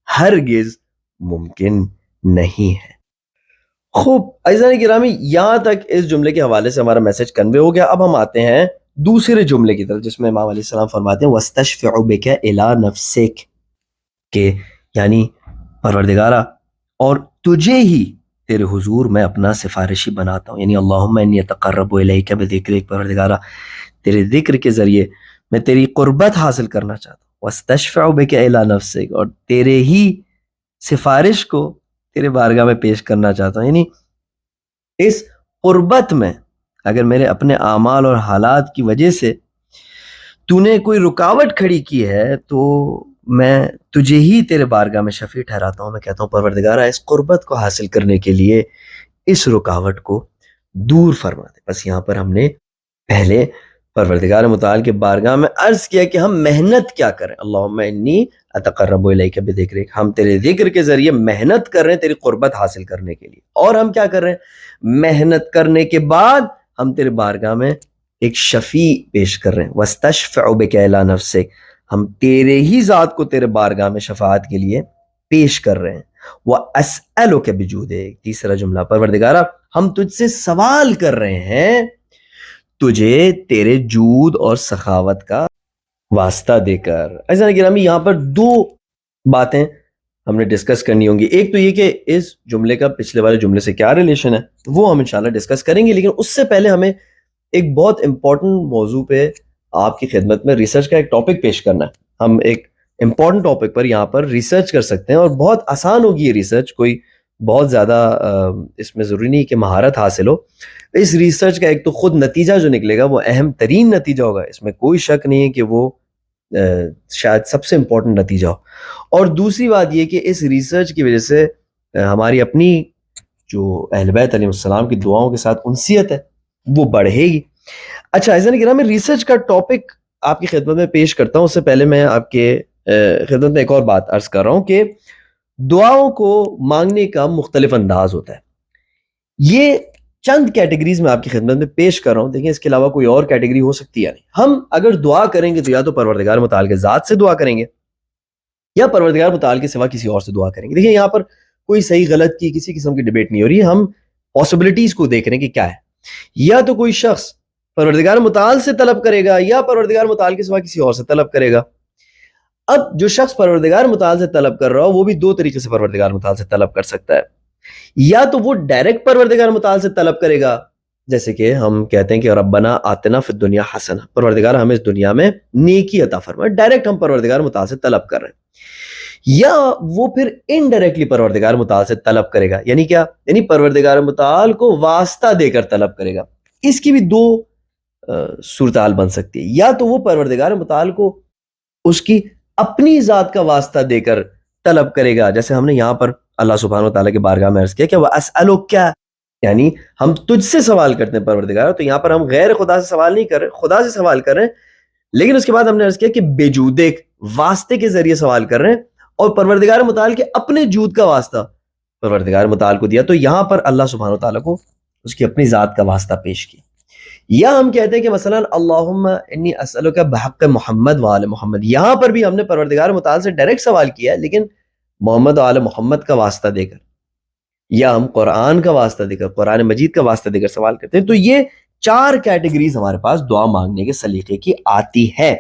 ہرگز ممکن نہیں ہے. خوب عزیزان گرامی، یہاں تک اس جملے کے حوالے سے ہمارا میسج کنوے ہو گیا. اب ہم آتے ہیں دوسرے جملے کی طرف، جس میں امام علیہ السلام فرماتے ہیں وَاسْتَشْفِعُ بِكَ إِلَىٰ نَفْسِكَ، کہ یعنی پروردگارہ اور تجھے ہی تیرے حضور میں اپنا سفارشی بناتا ہوں، یعنی اللہم انی اتقرب الیک بذکرک، پروردگارہ تیرے ذکر کے ذریعے میں تیری قربت حاصل کرنا چاہتا ہوں. وَاسْتَشْفِعُ بِكَ إِلَىٰ نَفْسِكَ، اور تیرے ہی سفارش کو تیرے بارگاہ میں پیش کرنا چاہتا ہوں. یعنی اس قربت میں اگر میرے اپنے اعمال اور حالات کی وجہ سے تو نے کوئی رکاوٹ کھڑی کی ہے تو میں تجھے ہی تیرے بارگاہ میں شفیع ٹھہراتا ہوں. میں کہتا ہوں پروردگارہ اس قربت کو حاصل کرنے کے لیے اس رکاوٹ کو دور فرما دے. بس یہاں پر ہم نے پہلے پروردگار متعال کے بارگاہ میں عرض کیا کہ ہم محنت کیا کریں. اللہم انی اتقرب الیک بذکرک، ہم تیرے ذکر کے ذریعے محنت کر رہے ہیں تیری قربت حاصل کرنے کے لیے. اور ہم کیا کر رہے ہیں؟ محنت کرنے کے بعد ہم تیرے بارگاہ میں ایک شفیع پیش کر رہے ہیں. وَاسْتَشْفِعُ بِكَ إِلَىٰ نَفْسِكَ، ہم تیرے ہی ذات کو تیرے بارگاہ میں شفاعت کے لیے پیش کر رہے ہیں. وَأَسْأَلُكَ بِجُودِكَ، تیسرا جملہ، پروردگارہ ہم تجھ سے سوال کر رہے ہیں تجھے تیرے جود اور سخاوت کا واسطہ دے کر. عزیزان گرامی، یہاں پر دو باتیں ہم نے ڈسکس کرنی ہوں گی. ایک تو یہ کہ اس جملے کا پچھلے والے جملے سے کیا ریلیشن ہے، وہ ہم انشاءاللہ ڈسکس کریں گے. لیکن اس سے پہلے ہمیں ایک بہت امپورٹنٹ موضوع پہ آپ کی خدمت میں ریسرچ کا ایک ٹاپک پیش کرنا ہے. ہم ایک امپورٹنٹ ٹاپک پر یہاں پر ریسرچ کر سکتے ہیں، اور بہت آسان ہوگی یہ ریسرچ، کوئی بہت زیادہ اس میں ضروری نہیں کہ مہارت حاصل ہو. اس ریسرچ کا ایک تو خود نتیجہ جو نکلے گا وہ اہم ترین نتیجہ ہوگا، اس میں کوئی شک نہیں ہے کہ وہ شاید سب سے امپورٹنٹ نتیجہ ہو. اور دوسری بات یہ کہ اس ریسرچ کی وجہ سے ہماری اپنی جو اہل بیت علیہ السلام کی دعاؤں کے ساتھ انسیت ہے وہ بڑھے گی. اچھا عزیزان کرام، میں ریسرچ کا ٹاپک آپ کی خدمت میں پیش کرتا ہوں. اس سے پہلے میں آپ کے خدمت میں ایک اور بات عرض کر رہا ہوں کہ دعاؤں کو مانگنے کا مختلف انداز ہوتا ہے. یہ چند کیٹیگریز میں آپ کی خدمت میں پیش کر رہا ہوں. دیکھیں اس کے علاوہ کوئی اور کیٹیگری ہو سکتی ہے نہیں. ہم اگر دعا کریں گے تو یا تو پروردگار متعال کے ذات سے دعا کریں گے یا پروردگار متعال کے سوا کسی اور سے دعا کریں گے. دیکھیں یہاں پر کوئی صحیح غلط کی کسی قسم کی ڈیبیٹ نہیں ہو رہی ہے. ہم پاسبلٹیز کو دیکھ رہے ہیں کہ کیا ہے. یا تو کوئی شخص پروردگار متعال سے طلب کرے گا یا پروردگار متعال کے سوا کسی اور سے طلب کرے گا. اب جو شخص پروردگار متعال سے طلب کر رہا ہو وہ بھی دو طریقے سے پروردگار متعال سے طلب کر سکتا ہے. یا تو وہ ڈائریکٹ پروردگار متعال سے طلب کرے گا, جیسے کہ ہم کہتے ہیں کہ ربنا آتنا فی الدنیا حسنہ, پروردگار ہمیں اس دنیا میں نیکی عطا فرما. ڈائریکٹ ہم پروردگار متعال سے طلب کر رہے ہیں. یا وہ پھر انڈائریکٹلی پروردگار متعال سے طلب کرے گا. یعنی کیا؟ یعنی پروردگار متعال کو واسطہ دے کر طلب کرے گا. اس کی بھی دو صورتحال بن سکتی ہے. یا تو وہ پروردگار متعال کو اس کی اپنی ذات کا واسطہ دے کر طلب کرے گا, جیسے ہم نے یہاں پر اللہ سبحانہ وتعالیٰ کے بارگاہ میں عرض کیا کہ وَأَسْأَلُكَ, یعنی ہم تجھ سے سوال کرتے ہیں پروردگار. تو یہاں پر ہم غیر خدا سے سوال نہیں کر رہے, خدا سے سوال کر رہے ہیں. لیکن اس کے بعد ہم نے عرض کیا کہ بجودک, واسطے کے ذریعے سوال کر رہے ہیں, اور پروردگار متعال کے اپنے جود کا واسطہ پروردگار متعال کو دیا. تو یہاں پر اللہ سبحانہ وتعالیٰ کو اس کی اپنی ذات کا واسطہ پیش کیا. یا ہم کہتے ہیں کہ مثلا اللہم انی اسألک بحق محمد وآل محمد, یہاں پر بھی ہم نے پروردگار متعال سے ڈائریکٹ سوال کیا ہے لیکن محمد وآل محمد کا واسطہ دے کر, یا ہم قرآن کا واسطہ دے کر, قرآن مجید کا واسطہ دے کر سوال کرتے ہیں. تو یہ چار کیٹیگریز ہمارے پاس دعا مانگنے کے سلیقے کی آتی ہے.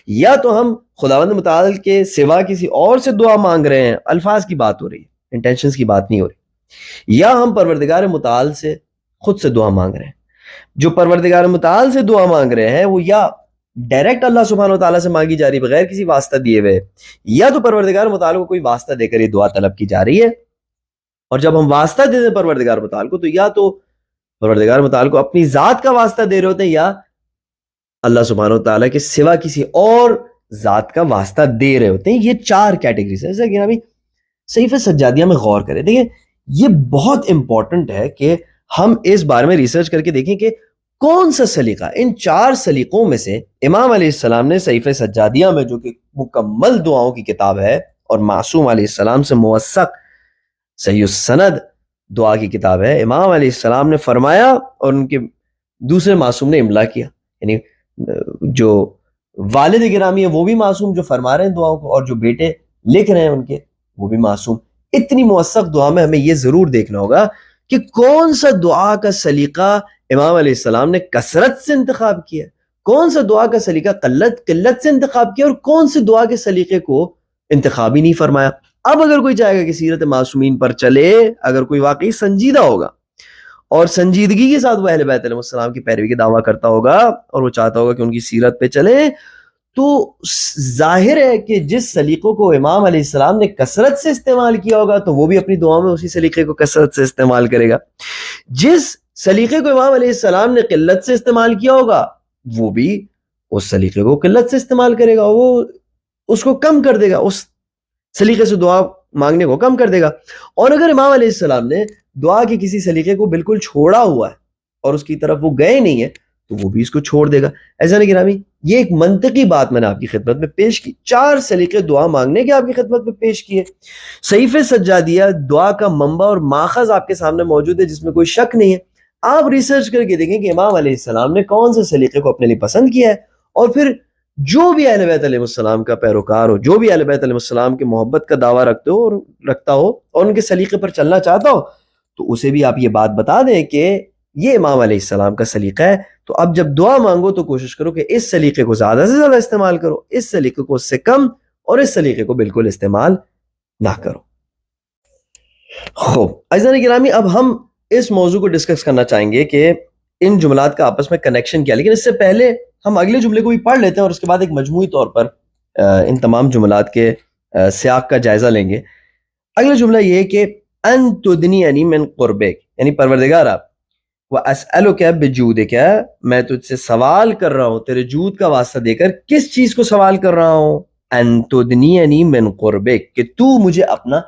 یا تو ہم خداوند متعال کے سوا کسی اور سے دعا مانگ رہے ہیں, الفاظ کی بات ہو رہی ہے, انٹینشنز کی بات نہیں ہو رہی. یا ہم پروردگار متعال سے خود سے دعا مانگ رہے ہیں. جو پروردگار متعال سے دعا مانگ رہے ہیں وہ یا ڈائریکٹ اللہ سبحانہ وتعالیٰ سے مانگی جا رہی ہے بغیر کسی واسطہ دیے ہوئے, یا تو پروردگار متعال کو کوئی واسطہ دے کر یہ دعا طلب کی جا رہی ہے. اور جب ہم واسطہ دے دیں پروردگار متعال کو, تو یا تو پروردگار متعال کو اپنی ذات کا واسطہ دے رہے ہوتے ہیں یا اللہ سبحانہ وتعالیٰ کے سوا کسی اور ذات کا واسطہ دے رہے ہوتے ہیں. یہ چار کیٹیگریز ہیں. جیسا کہ ابھی صحیفہ سجادیہ میں غور کریں. دیکھیں یہ بہت امپورٹنٹ ہے کہ ہم اس بارے میں ریسرچ کر کے دیکھیں کہ کون سا سلیقہ, ان چار سلیقوں میں سے امام علیہ السلام نے صحیفہ سجادیہ میں, جو کہ مکمل دعاؤں کی کتاب ہے اور معصوم علیہ السلام سے موثق صحیح السند دعا کی کتاب ہے, امام علیہ السلام نے فرمایا اور ان کے دوسرے معصوم نے املا کیا. یعنی جو والد گرامی ہے وہ بھی معصوم جو فرما رہے ہیں دعاؤں کو, اور جو بیٹے لکھ رہے ہیں ان کے وہ بھی معصوم. اتنی موثق دعا میں ہمیں یہ ضرور دیکھنا ہوگا کہ کون سا دعا کا سلیقہ امام علیہ السلام نے کثرت سے انتخاب کیا, کون سا دعا کا سلیقہ قلت سے انتخاب کیا, اور کون سے دعا کے سلیقے کو انتخاب ہی نہیں فرمایا. اب اگر کوئی چاہے گا کہ سیرت معصومین پر چلے, اگر کوئی واقعی سنجیدہ ہوگا اور سنجیدگی کے ساتھ وہ اہل بیت علیہ السلام کی پیروی کی دعویٰ کرتا ہوگا اور وہ چاہتا ہوگا کہ ان کی سیرت پہ چلے, تو ظاہر ہے کہ جس سلیقوں کو امام علیہ السلام نے کثرت سے استعمال کیا ہوگا تو وہ بھی اپنی دعاؤں میں اسی سلیقے کو کثرت سے استعمال کرے گا. جس سلیقے کو امام علیہ السلام نے قلت سے استعمال کیا ہوگا وہ بھی اس سلیقے کو قلت سے استعمال کرے گا, وہ اس کو کم کر دے گا, اس سلیقے سے دعا مانگنے کو کم کر دے گا. اور اگر امام علیہ السلام نے دعا کے کسی سلیقے کو بالکل چھوڑا ہوا ہے اور اس کی طرف وہ گئے نہیں ہے تو وہ بھی اس کو چھوڑ دے گا. ایسا نہیں گرامی, یہ ایک منطقی بات میں نے آپ کی خدمت میں پیش کی. چار سلیقے دعا مانگنے کے آپ کی خدمت میں پیش کیے. صحیفہ سجادیہ دعا کا منبع اور ماخذ آپ کے سامنے موجود ہے, جس میں کوئی شک نہیں ہے. آپ ریسرچ کر کے دیکھیں کہ امام علیہ السلام نے کون سے سلیقے کو اپنے لیے پسند کیا ہے, اور پھر جو بھی اہل بیت علیہ السلام کا پیروکار ہو, جو بھی اہل بیت علیہ السلام کی محبت کا دعویٰ رکھتا ہو اور ان کے سلیقے پر چلنا چاہتا ہو, تو اسے بھی آپ یہ بات بتا دیں کہ یہ امام علیہ السلام کا سلیقہ ہے. تو اب جب دعا مانگو تو کوشش کرو کہ اس سلیقے کو زیادہ سے زیادہ استعمال کرو, اس سلیقے کو اس سے کم, اور اس سلیقے کو بالکل استعمال نہ کرو. خوب عزیزان گرامی, اب ہم اس موضوع کو ڈسکس کرنا چاہیں گے کہ ان جملات کا آپس میں کنیکشن کیا. لیکن اس سے پہلے ہم اگلے جملے کو بھی پڑھ لیتے ہیں اور اس کے بعد ایک مجموعی طور پر ان تمام جملات کے سیاق کا جائزہ لیں گے. اگلا جملہ یہ ہے کہ ان تدنینی من قربک, یعنی پروردگارا واسألک بجودک, میں تجھ سے سوال کر رہا ہوں تیرے جود کا واسطہ دے کر. کس چیز کو سوال کر رہا ہوں؟ ان تدنینی من قربک, کہ تو مجھے اپنا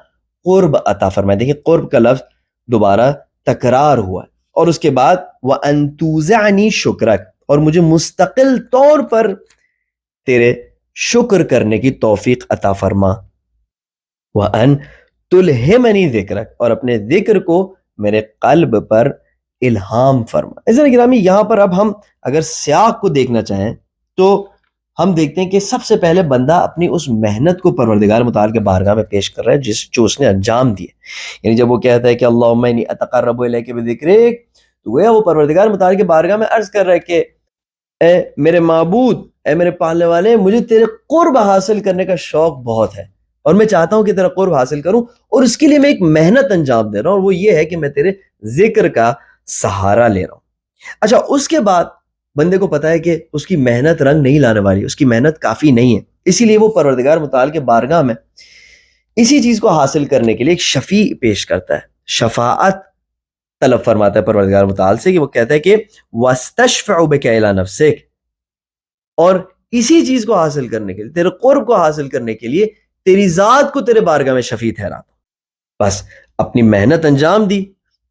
قرب عطا فرمائے. دیکھیں قرب کا لفظ دوبارہ تکرار ہوا ہے, اور اس کے بعد وان توزعنی شکرک, اور مجھے مستقل طور پر تیرے شکر کرنے کی توفیق عطا فرما. وان تلہمنی ذکرک، اور اپنے ذکر کو میرے قلب پر الہام فرما۔ عزیزان گرامی، یہاں پر اب ہم اگر سیاق کو دیکھنا چاہیں تو ہم دیکھتے ہیں کہ سب سے پہلے بندہ اپنی اس محنت کو پروردگار متعال کے بارگاہ میں پیش کر رہا ہے جو اس نے انجام دیے۔ یعنی جب وہ کہتا ہے کہ اللہم انی اتقرب الیک بذکرک، تو گویا وہ پروردگار متعال کے بارگاہ میں عرض کر رہا ہے کہ اے میرے معبود، اے میرے پالنے والے، مجھے تیرے قرب حاصل کرنے کا شوق بہت ہے، اور میں چاہتا ہوں کہ تیرا قرب حاصل کروں، اور اس کے لیے میں ایک محنت انجام دے رہا ہوں، اور وہ یہ ہے کہ میں تیرے ذکر کا سہارا لے رہا ہوں۔ اچھا، اس کے بعد بندے کو پتا ہے کہ اس کی محنت رنگ نہیں لانے والی، اس کی محنت کافی نہیں ہے، اسی لیے وہ پروردگار متعال کے بارگاہ میں اسی چیز کو حاصل کرنے کے لیے ایک شفیع پیش کرتا ہے، شفاعت طلب فرماتا ہے پروردگار متعال سے، کہ وہ کہتا ہے کہ وَاسْتَشْفِعُ بِكَ إِلَىٰ نَفْسِكَ، اور اسی چیز کو حاصل کرنے کے لیے، تیرے قرب کو حاصل کرنے کے لیے تیری ذات کو تیرے بارگاہ میں شفیع ٹھہراتا ہوں۔ بس اپنی محنت انجام دی،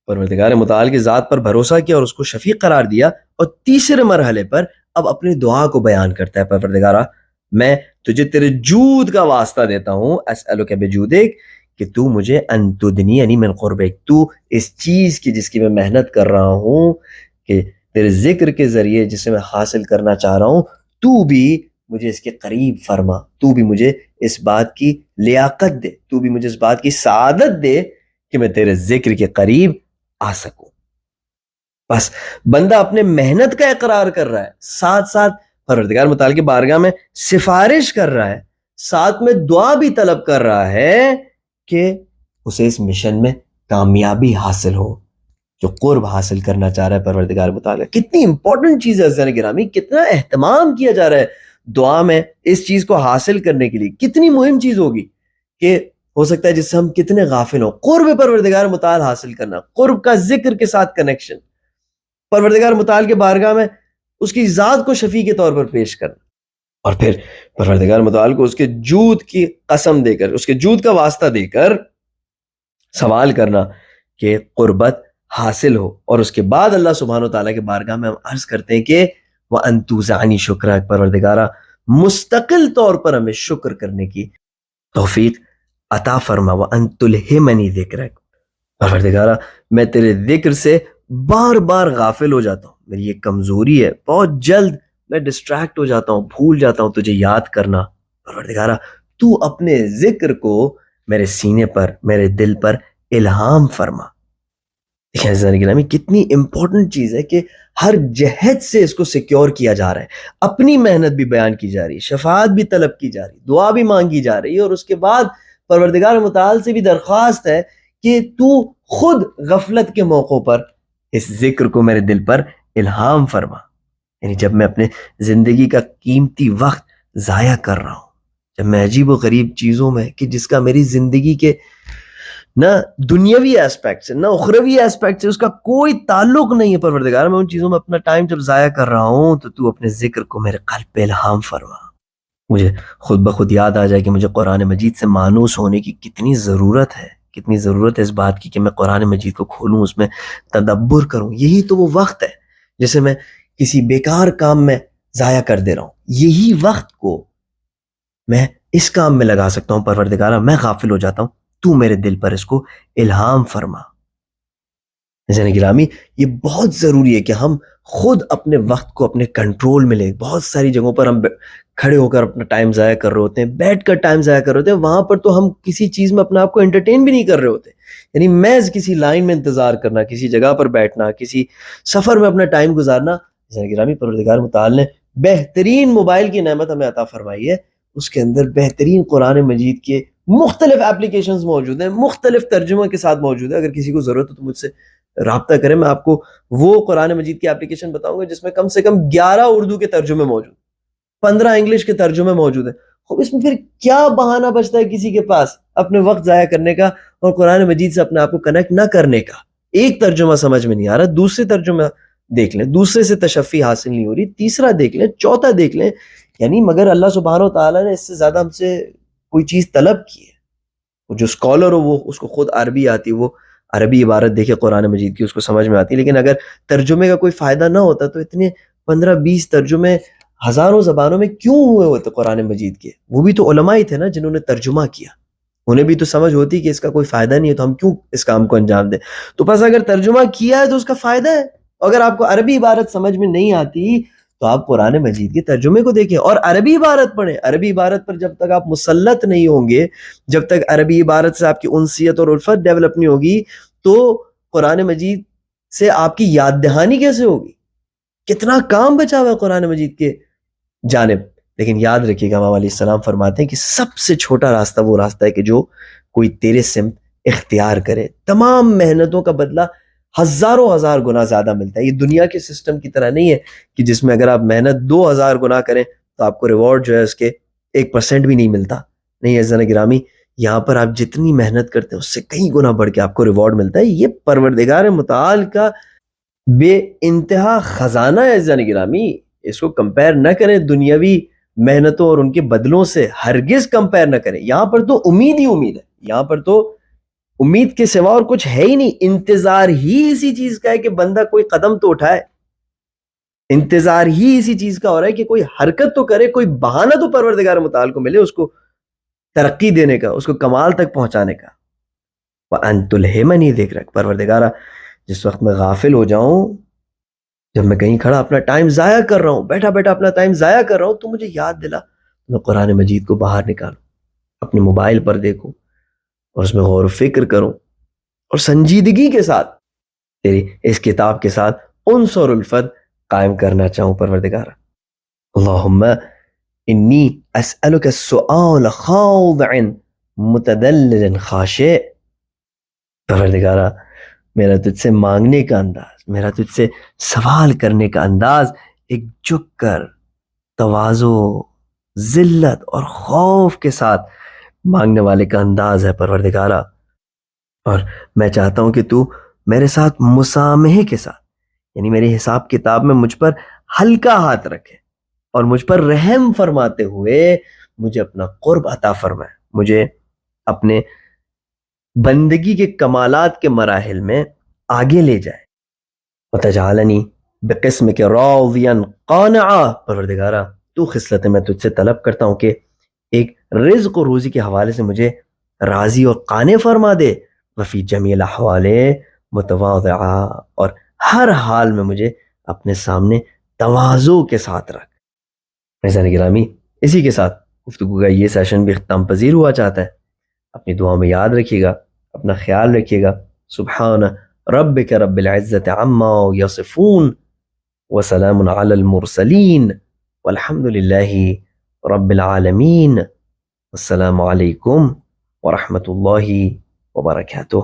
پروردگار متعال کی ذات پر بھروسہ کیا اور اس کو شفیع قرار دیا، اور تیسرے مرحلے پر اب اپنی دعا کو بیان کرتا ہے، پروردگارا میں تجھے تیرے جود کا واسطہ دیتا ہوں، اسألک بجودک، کہ تو مجھے ان تدنی یعنی من قربک، تو اس چیز کی جس کی میں محنت کر رہا ہوں، کہ تیرے ذکر کے ذریعے جسے میں حاصل کرنا چاہ رہا ہوں، تو بھی مجھے اس کے قریب فرما، تو بھی مجھے اس بات کی لیاقت دے، تو بھی مجھے اس بات کی سعادت دے کہ میں تیرے ذکر کے قریب آ سکوں۔ بس بندہ اپنے محنت کا اقرار کر رہا ہے، ساتھ ساتھ پروردگار متعال کی بارگاہ میں سفارش کر رہا ہے، ساتھ میں دعا بھی طلب کر رہا ہے کہ اسے اس مشن میں کامیابی حاصل ہو جو قرب حاصل کرنا چاہ رہا ہے پروردگار متعال۔ کتنی امپورٹنٹ چیز ہے عزیزان گرامی، کتنا اہتمام کیا جا رہا ہے دعا میں اس چیز کو حاصل کرنے کے لیے، کتنی مہم چیز ہوگی کہ ہو سکتا ہے جس سے ہم کتنے غافل ہوں۔ قرب پروردگار متعال حاصل کرنا، قرب کا ذکر کے ساتھ کنیکشن، پروردگار متعال کے بارگاہ میں اس کی ذات کو شفیع کے طور پر پیش کرنا، اور پھر پروردگار متعال کو اس کے جود کی قسم دے کر، اس کے جود کا واسطہ دے کر سوال کرنا کہ قربت حاصل ہو، اور اس کے بعد اللہ سبحانہ وتعالیٰ کے بارگاہ میں ہم عرض کرتے ہیں کہ وَأَن تُوزِعَنِي شُكْرَكَ، پروردگارہ مستقل طور پر ہمیں شکر کرنے کی توفیق عطا فرما، وَأَن تُلْهِمَنِي ذِكْرَكَ، پروردگارہ میں تیرے ذکر سے بار بار غافل ہو جاتا ہوں، میری یہ کمزوری ہے، بہت جلد میں ڈسٹریکٹ ہو جاتا ہوں، بھول جاتا ہوں تجھے یاد کرنا، پروردگارہ تو اپنے ذکر کو میرے سینے پر، میرے دل پر الہام فرما۔ دیکھیں عزیزان گرامی، کتنی امپورٹنٹ چیز ہے کہ ہر جہت سے اس کو سیکیور کیا جا رہا ہے، اپنی محنت بھی بیان کی جا رہی ہے، شفاعت بھی طلب کی جا رہی ہے، دعا بھی مانگی جا رہی ہے، اور اس کے بعد پروردگار متعال سے بھی درخواست ہے کہ تو خود غفلت کے موقعوں پر اس ذکر کو میرے دل پر الہام فرما۔ یعنی جب میں اپنے زندگی کا قیمتی وقت ضائع کر رہا ہوں، جب میں عجیب و غریب چیزوں میں کہ جس کا میری زندگی کے نہ دنیاوی ایسپیکٹ سے نہ اخروی ایسپیکٹ سے اس کا کوئی تعلق نہیں ہے، پروردگار میں ان چیزوں میں اپنا ٹائم جب ضائع کر رہا ہوں تو تو اپنے ذکر کو میرے قلب پہ الہام فرما، مجھے خود بخود یاد آ جائے کہ مجھے قرآن مجید سے مانوس ہونے کی کتنی ضرورت ہے، کتنی ضرورت ہے اس بات کی کہ میں قرآن مجید کو کھولوں، اس میں تدبر کروں۔ یہی تو وہ وقت ہے جسے میں کسی بیکار کام میں ضائع کر دے رہا ہوں، یہی وقت کو میں اس کام میں لگا سکتا ہوں، پروردگارہ میں غافل ہو جاتا ہوں، تو میرے دل پر اس کو الہام فرما۔ عزیزان گرامی، یہ بہت ضروری ہے کہ ہم خود اپنے وقت کو اپنے کنٹرول میں لیں۔ بہت ساری جگہوں پر ہم کھڑے ہو کر اپنا ٹائم ضائع کر رہے ہوتے ہیں، بیٹھ کر ٹائم ضائع کر رہے ہوتے ہیں، وہاں پر تو ہم کسی چیز میں اپنے آپ کو انٹرٹین بھی نہیں کر رہے ہوتے، یعنی محض کسی لائن میں انتظار کرنا، کسی جگہ پر بیٹھنا، کسی سفر میں اپنا ٹائم گزارنا۔ عزیزان گرامی، پروردگار متعال نے بہترین موبائل کی نعمت ہمیں عطا فرمائی ہے، اس کے اندر بہترین قرآن مجید کے مختلف اپلیکیشنز موجود ہیں، مختلف ترجمہ کے ساتھ موجود ہے۔ اگر کسی کو ضرورت ہو تو مجھ سے رابطہ کریں، میں آپ کو وہ قرآن مجید کی اپلیکیشن بتاؤں گا جس میں کم سے کم 11 اردو کے ترجمے موجود، 15 انگلش کے ترجمے موجود ہیں۔ اب اس میں پھر کیا بہانہ بچتا ہے کسی کے پاس اپنے وقت ضائع کرنے کا اور قرآن مجید سے اپنے آپ کو کنیکٹ نہ کرنے کا؟ ایک ترجمہ سمجھ میں نہیں آ رہا، دوسرے ترجمہ دیکھ لیں، دوسرے سے تشفی حاصل نہیں ہو رہی، تیسرا دیکھ لیں، چوتھا دیکھ لیں، یعنی مگر اللہ سبحانہ و تعالیٰ نے اس سے زیادہ ہم سے کوئی چیز طلب کی ہے۔ وہ جو اسکالر ہو وہ اس کو خود عربی آتی، وہ عربی عبارت دیکھے قرآن مجید کی، اس کو سمجھ میں آتی، لیکن اگر ترجمے کا کوئی فائدہ نہ ہوتا تو اتنے 15-20 ترجمے ہزاروں زبانوں میں کیوں ہوئے ہوتے قرآن مجید کے؟ وہ بھی تو علماء ہی تھے نا جنہوں نے ترجمہ کیا۔ انہیں بھی تو سمجھ ہوتی کہ اس کا کوئی فائدہ نہیں ہے تو ہم کیوں اس کام کو انجام دیں. تو بس اگر ترجمہ کیا ہے تو اس کا فائدہ ہے. اگر آپ کو عربی عبارت سمجھ میں نہیں آتی تو آپ قرآن مجید کے ترجمے کو دیکھیں اور عربی عبارت پڑھیں. عربی عبارت پر جب تک آپ مسلط نہیں ہوں گے، جب تک عربی عبارت سے آپ کی انسیت اور الفت ڈیولپ نہیں ہوگی، تو قرآن مجید سے آپ کی یاد دہانی کیسے ہوگی؟ کتنا کام بچا ہوا ہے قرآن مجید کے جانب. لیکن یاد رکھیے گا، امام علیہ السلام فرماتے ہیں کہ سب سے چھوٹا راستہ وہ راستہ ہے کہ جو کوئی تیرے سمت اختیار کرے. تمام محنتوں کا بدلہ ہزاروں ہزار گنا زیادہ ملتا ہے. یہ دنیا کے سسٹم کی طرح نہیں ہے کہ جس میں اگر آپ محنت 2000 گنا کریں تو آپ کو ریوارڈ جو ہے اس کے 1% بھی نہیں ملتا. نہیں عزیزان گرامی، یہاں پر آپ جتنی محنت کرتے ہیں اس سے کئی گنا بڑھ کے آپ کو ریوارڈ ملتا ہے. یہ پروردگار متعال کا بے انتہا خزانہ ہے عزیزان گرامی. اس کو کمپیر نہ کریں دنیاوی محنتوں اور ان کے بدلوں سے، ہرگز کمپیر نہ کریں. یہاں پر تو امید ہی امید ہے، یہاں پر تو امید کے سوا اور کچھ ہے ہی نہیں. انتظار ہی اسی چیز کا ہے کہ بندہ کوئی قدم تو اٹھائے. انتظار ہی اسی چیز کا ہو رہا ہے کہ کوئی حرکت تو کرے، کوئی بہانہ تو پروردگار متعال کو ملے اس کو ترقی دینے کا، اس کو کمال تک پہنچانے کا. وَأَن تُلْهِمَنِي ذِكْرَكَ، پروردگارہ جس وقت میں غافل ہو جاؤں، جب میں کہیں کھڑا اپنا ٹائم ضائع کر رہا ہوں، بیٹھا بیٹھا اپنا ٹائم ضائع کر رہا ہوں، تو مجھے یاد دلا. میں قرآن مجید کو باہر نکالوں، اپنے موبائل پر دیکھوں اور اس میں غور و فکر کروں اور سنجیدگی کے ساتھ تیری اس کتاب کے ساتھ انس اور الفت قائم کرنا چاہوں. پروردگار اللہم انی اسألک السؤال خاضع متدلل خاشع. پروردگارہ میرا تجھ سے مانگنے کا انداز، میرا تجھ سے سوال کرنے کا انداز ایک جھک کر تواضع، ذلت اور خوف کے ساتھ مانگنے والے کا انداز ہے پروردگارہ. اور میں چاہتا ہوں کہ تو میرے ساتھ مسامحے کے ساتھ، یعنی میرے حساب کتاب میں مجھ پر ہلکا ہاتھ رکھے اور مجھ پر رحم فرماتے ہوئے مجھے اپنا قرب عطا فرمائے، مجھے اپنے بندگی کے کمالات کے مراحل میں آگے لے جائے. وتجعلنی بقسمک راضیا قانعا. پروردگارہ تو خصلتیں میں تجھ سے طلب کرتا ہوں کہ ایک رزق و روزی کے حوالے سے مجھے راضی اور قانع فرما دے. وفی جمیع الاحوال متواضعا، اور ہر حال میں مجھے اپنے سامنے تواضع کے ساتھ رکھ. عزیزان گرامی، اسی کے ساتھ گفتگو کا یہ سیشن بھی اختتام پذیر ہوا چاہتا ہے. اپنی دعا میں یاد رکھیے گا، اپنا خیال رکھیے گا. سبحان ربک رب العزت عما یصفون وسلام علی المرسلین والحمد للہ رب العالمین. السلام علیکم ورحمۃ اللہ وبرکاتہ.